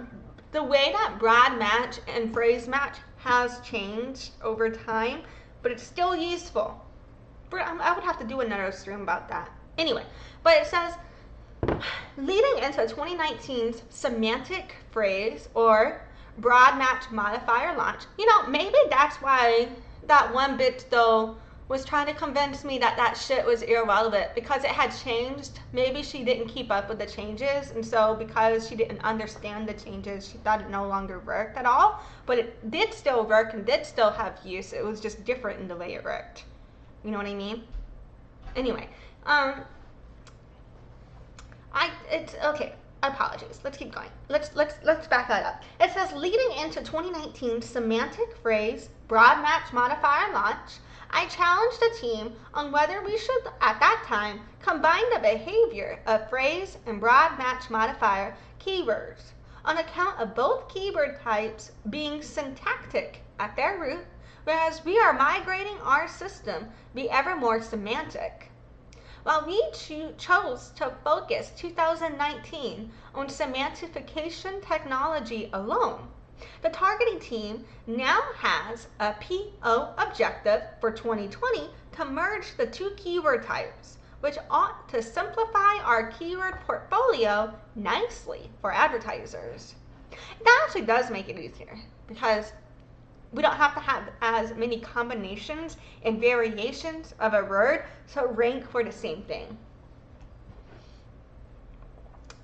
the way that broad match and phrase match has changed over time, but it's still useful. I would have to do another stream about that. Anyway, but it says, leading into 2019's semantic phrase or broad match modifier launch. You know, maybe that's why that one bitch though was trying to convince me that that shit was irrelevant, because it had changed. Maybe she didn't keep up with the changes, and so because she didn't understand the changes, she thought it no longer worked at all. But it did still work and did still have use. It was just different in the way it worked. You know what I mean? Anyway, it's okay. Apologies. Let's keep going. Let's back that up. It says, leading into 2019 semantic phrase broad match modifier launch, I challenged the team on whether we should, at that time, combine the behavior of phrase and broad match modifier keywords on account of both keyword types being syntactic at their root, whereas we are migrating our system to be ever more semantic. While we chose to focus 2019 on semantification technology alone, the targeting team now has a PO objective for 2020 to merge the two keyword types, which ought to simplify our keyword portfolio nicely for advertisers. That actually does make it easier, because we don't have to have as many combinations and variations of a word to rank for the same thing.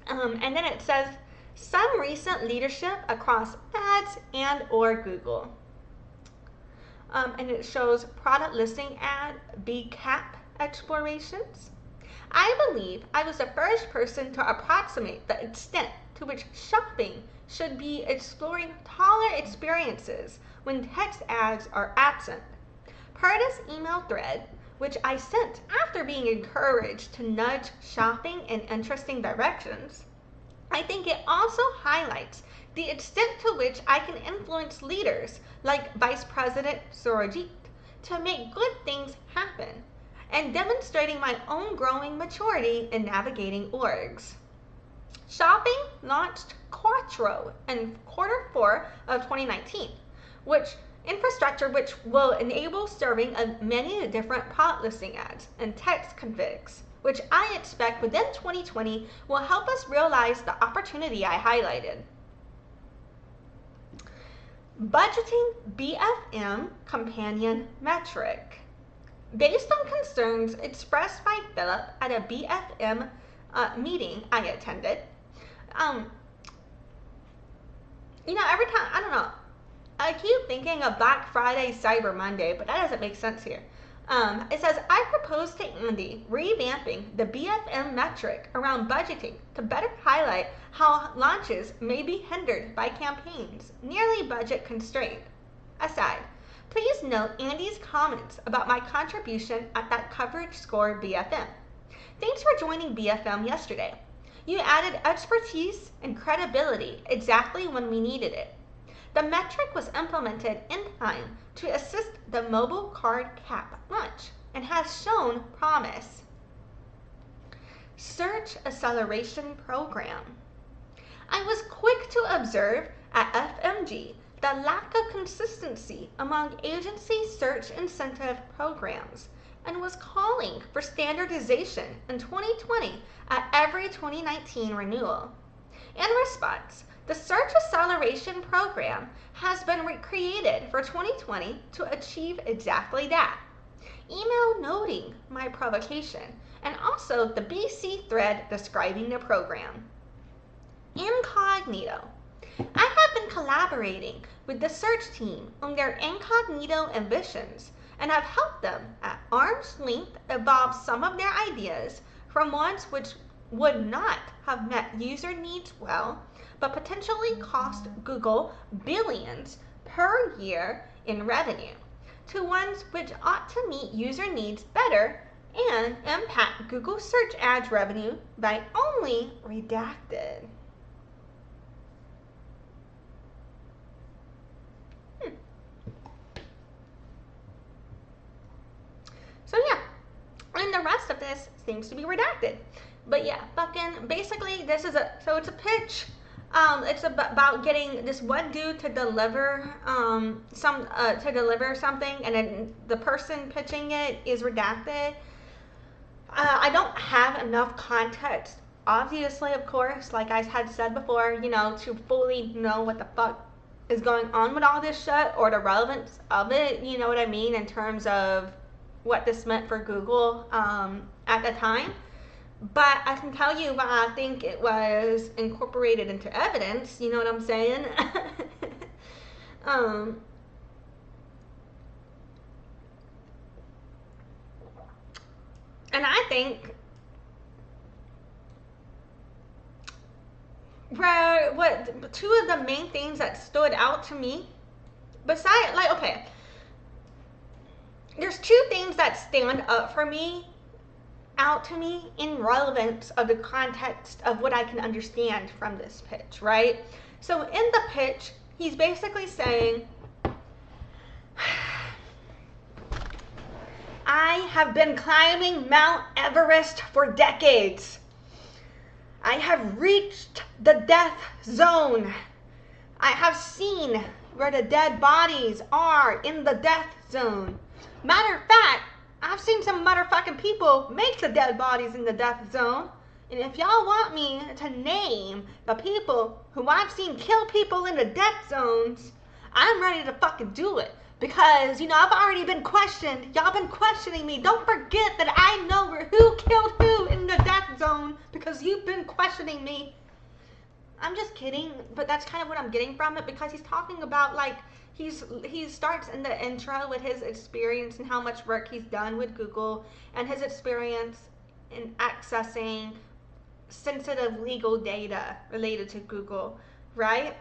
And then it says, some recent leadership across ads and or Google. And it shows product listing ad BCAP explorations. I believe I was the first person to approximate the extent to which shopping should be exploring taller experiences when text ads are absent. Per this email thread, which I sent after being encouraged to nudge shopping in interesting directions, I think it also highlights the extent to which I can influence leaders like Vice President Surajit to make good things happen, and demonstrating my own growing maturity in navigating orgs. Shopping launched Quattro in Q4 of 2019, which will enable serving of many different product listing ads and text configs, which I expect within 2020 will help us realize the opportunity I highlighted. Budgeting BFM companion metric. Based on concerns expressed by Philip at a BFM meeting I attended, every time, I don't know, I keep thinking of Black Friday, Cyber Monday, but that doesn't make sense here. It says, I propose to Andy revamping the BFM metric around budgeting to better highlight how launches may be hindered by campaigns nearly budget constrained. Aside, please note Andy's comments about my contribution at that coverage score BFM. Thanks for joining BFM yesterday. You added expertise and credibility exactly when we needed it. The metric was implemented in time to assist the mobile card cap launch and has shown promise. Search Acceleration Program. I was quick to observe at FMG the lack of consistency among agency search incentive programs and was calling for standardization in 2020 at every 2019 renewal. In response, the Search Acceleration Program has been recreated for 2020 to achieve exactly that. Email noting my provocation and also the BC thread describing the program. Incognito. I have been collaborating with the search team on their incognito ambitions and have helped them at arm's length evolve some of their ideas from ones which would not have met user needs well, but potentially cost Google billions per year in revenue, to ones which ought to meet user needs better and impact Google search ads revenue by only redacted. So yeah, and the rest of this seems to be redacted. But yeah, fucking basically this is it's a pitch. It's about getting this one dude to deliver something, and then the person pitching it is redacted. I don't have enough context, obviously, of course, like I had said before, to fully know what the fuck is going on with all this shit or the relevance of it, you know what I mean, in terms of what this meant for Google at the time. But I can tell you why I think it was incorporated into evidence, you know what I'm saying? And I think what two of the main things that stood out to me, besides, like, okay, there's two things that stand up for me, out to me in relevance of the context of what I can understand from this pitch, right? So in the pitch, he's basically saying, I have been climbing Mount Everest for decades. I have reached the death zone. I have seen where the dead bodies are in the death zone. Matter of fact, I've seen some motherfucking people make the dead bodies in the death zone. And if y'all want me to name the people who I've seen kill people in the death zones, I'm ready to fucking do it. Because, I've already been questioned. Y'all been questioning me. Don't forget that I know who killed who in the death zone because you've been questioning me. I'm just kidding, but that's kind of what I'm getting from it, because he's talking about, like, he starts in the intro with his experience and how much work he's done with Google and his experience in accessing sensitive legal data related to Google, right?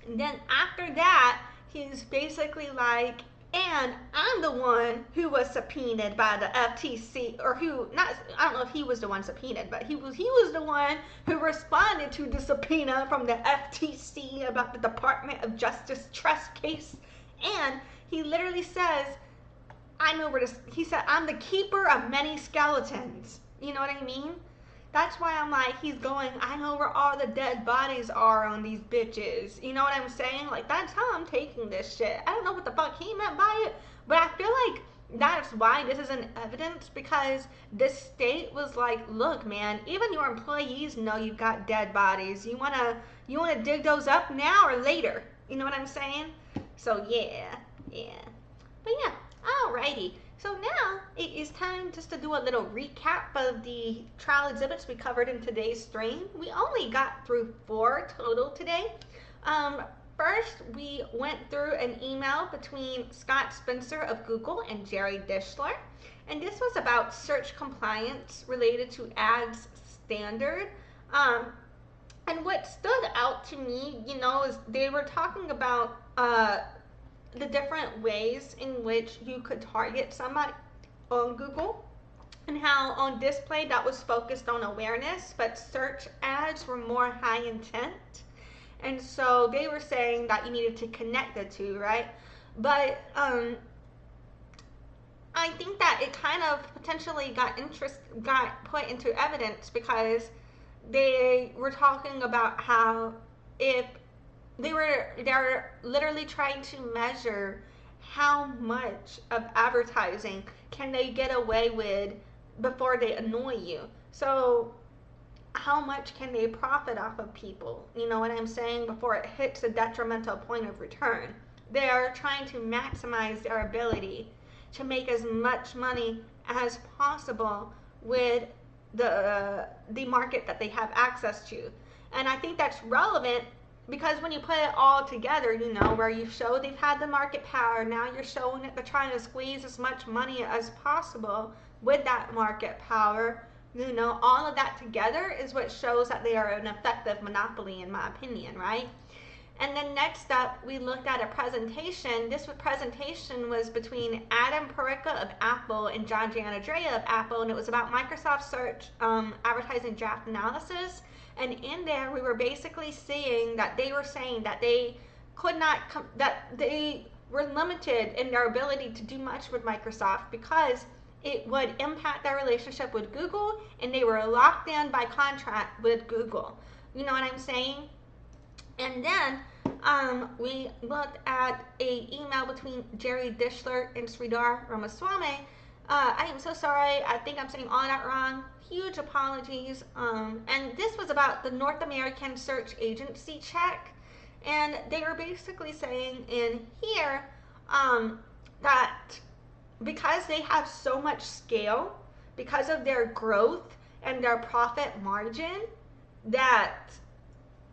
And then after that, he's basically like, and I'm the one who was subpoenaed by the FTC, or I don't know if he was the one subpoenaed, but he was the one who responded to the subpoena from the FTC about the Department of Justice trust case. And he literally says, he said, I'm the keeper of many skeletons. You know what I mean? That's why I'm like, he's going, I know where all the dead bodies are on these bitches. You know what I'm saying? Like, that's how I'm taking this shit. I don't know what the fuck he meant by it, but I feel like that's why this is an evidence, because this state was like, look, man, even your employees know you've got dead bodies. You wanna dig those up now or later? You know what I'm saying? So yeah. But yeah, alrighty. So now it is time just to do a little recap of the trial exhibits we covered in today's stream. We only got through 4 total today. First, we went through an email between Scott Spencer of Google and Jerry Dischler. And this was about search compliance related to ads standard. And what stood out to me, is they were talking about the different ways in which you could target somebody on Google, and how on display that was focused on awareness, but search ads were more high intent. And so they were saying that you needed to connect the two, right? But I think that it kind of potentially got put into evidence, because they were talking about how if they're literally trying to measure how much of advertising can they get away with before they annoy you. So how much can they profit off of people? You know what I'm saying? Before it hits a detrimental point of return. They are trying to maximize their ability to make as much money as possible with the market that they have access to. And I think that's relevant because when you put it all together, you know, where you show they've had the market power, now you're showing that they're trying to squeeze as much money as possible with that market power. You know, all of that together is what shows that they are an effective monopoly, in my opinion, right? And then next up, we looked at a presentation. This presentation was between Adam Perica of Apple and Giannandrea of Apple, and it was about Microsoft Search advertising draft analysis. And in there, we were basically seeing that they were saying that they could not, that they were limited in their ability to do much with Microsoft because it would impact their relationship with Google, and they were locked in by contract with Google. You know what I'm saying? And then we looked at an email between Jerry Dischler and Sridhar Ramaswamy. I am so sorry. I think I'm saying all that wrong. Huge apologies. And this was about the North American Search Agency check. And they were basically saying in here that because they have so much scale, because of their growth and their profit margin, that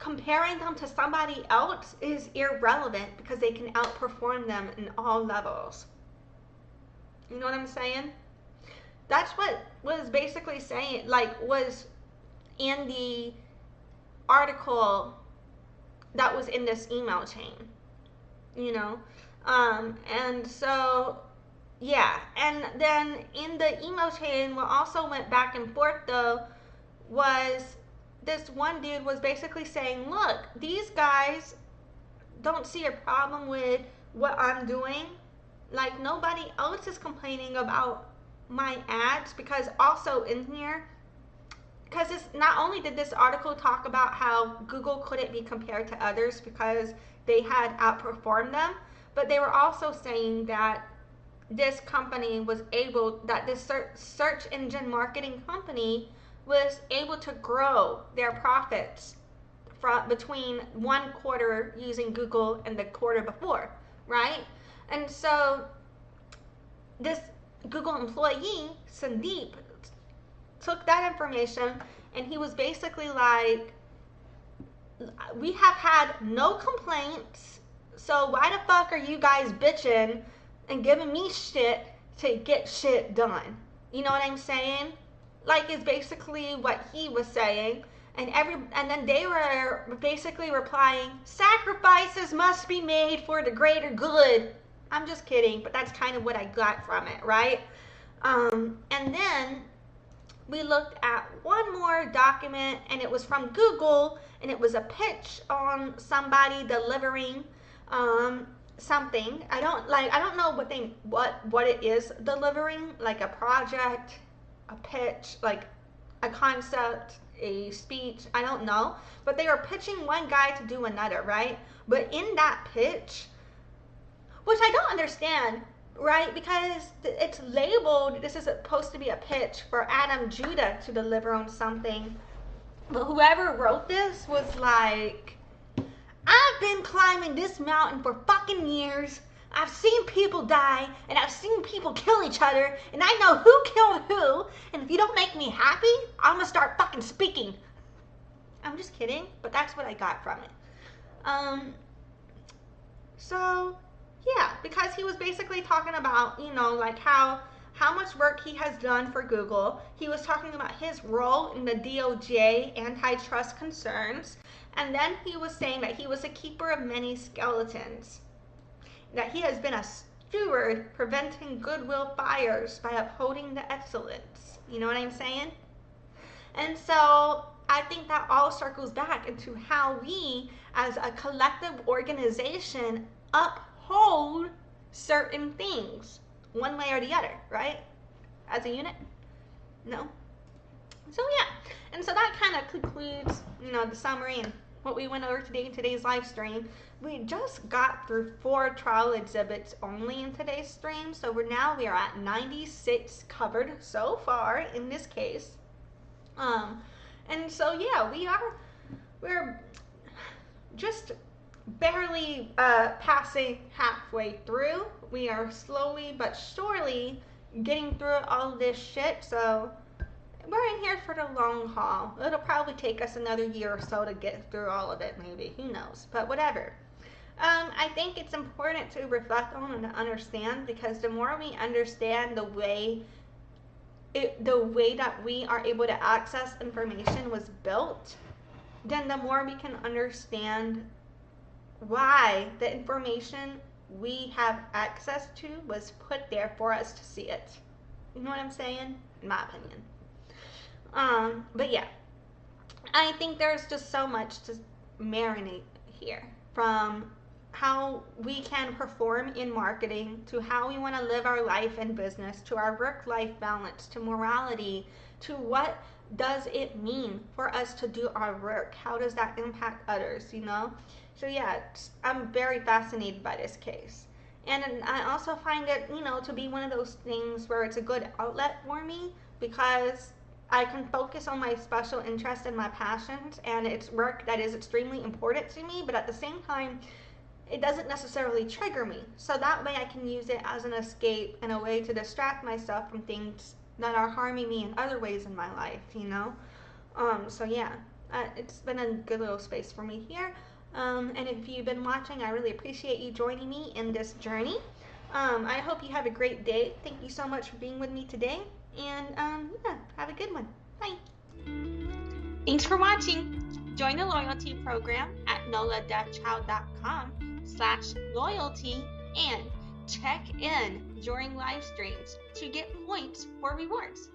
comparing them to somebody else is irrelevant because they can outperform them in all levels. You know what I'm saying? That's what was basically saying, like, was in the article that was in this email chain, you know? And so, yeah. And then in the email chain, what also went back and forth, though, was this one dude was basically saying, look, these guys don't see a problem with what I'm doing. Like, nobody else is complaining about my ads, because also in here, because it's not only did this article talk about how Google couldn't be compared to others because they had outperformed them, but they were also saying that this company was able, that this search engine marketing company was able to grow their profits from between one quarter using Google and the quarter before, right? And so this Google employee, Sandeep, took that information and he was basically like, we have had no complaints, so why the fuck are you guys bitching and giving me shit to get shit done? You know what I'm saying? Like, is basically what he was saying. And then they were basically replying, sacrifices must be made for the greater good. I'm just kidding, but that's kind of what I got from it, right? And then we looked at one more document, and it was from Google, and it was a pitch on somebody delivering something. I don't know what it is delivering, like a project, a pitch, like a concept, a speech, I don't know. But they were pitching one guy to do another, right? But in that pitch, which I don't understand, right? Because it's labeled, this is supposed to be a pitch for Adam Juda to deliver on something. But whoever wrote this was like, I've been climbing this mountain for fucking years. I've seen people die, and I've seen people kill each other, and I know who killed who, and if you don't make me happy, I'm gonna start fucking speaking. I'm just kidding, but that's what I got from it. So, yeah, because he was basically talking about, you know, like how much work he has done for Google. He was talking about his role in the DOJ antitrust concerns, and then he was saying that he was a keeper of many skeletons, that he has been a steward preventing goodwill fires by upholding the excellence. You know what I'm saying? And so I think that all circles back into how we as a collective organization uphold certain things one way or the other, right? As a unit? No? So yeah, and so that kind of concludes, you know, the summary and what we went over today in today's live stream. We just got through 4 trial exhibits only in today's stream, so we are at 96 covered so far in this case. And so yeah, we're just barely passing halfway through. We are slowly but surely getting through all this shit, so we're in here for the long haul. It'll probably take us another year or so to get through all of it, maybe. Who knows? But whatever. I think it's important to reflect on and to understand, because the more we understand the way that we are able to access information was built, then the more we can understand why the information we have access to was put there for us to see it. You know what I'm saying? In my opinion. But yeah, I think there's just so much to marinate here, from how we can perform in marketing, to how we want to live our life and business, to our work-life balance, to morality, to what does it mean for us to do our work? How does that impact others, you know? So yeah, I'm very fascinated by this case. And I also find it, you know, to be one of those things where it's a good outlet for me, because I can focus on my special interest and my passions, and it's work that is extremely important to me, but at the same time, it doesn't necessarily trigger me. So that way I can use it as an escape and a way to distract myself from things that are harming me in other ways in my life, you know? So yeah, it's been a good little space for me here. And if you've been watching, I really appreciate you joining me in this journey. I hope you have a great day. Thank you so much for being with me today. And yeah, have a good one. Bye. Thanks for watching. Join the loyalty program at noladeafchild.com/loyalty and check in during live streams to get points for rewards.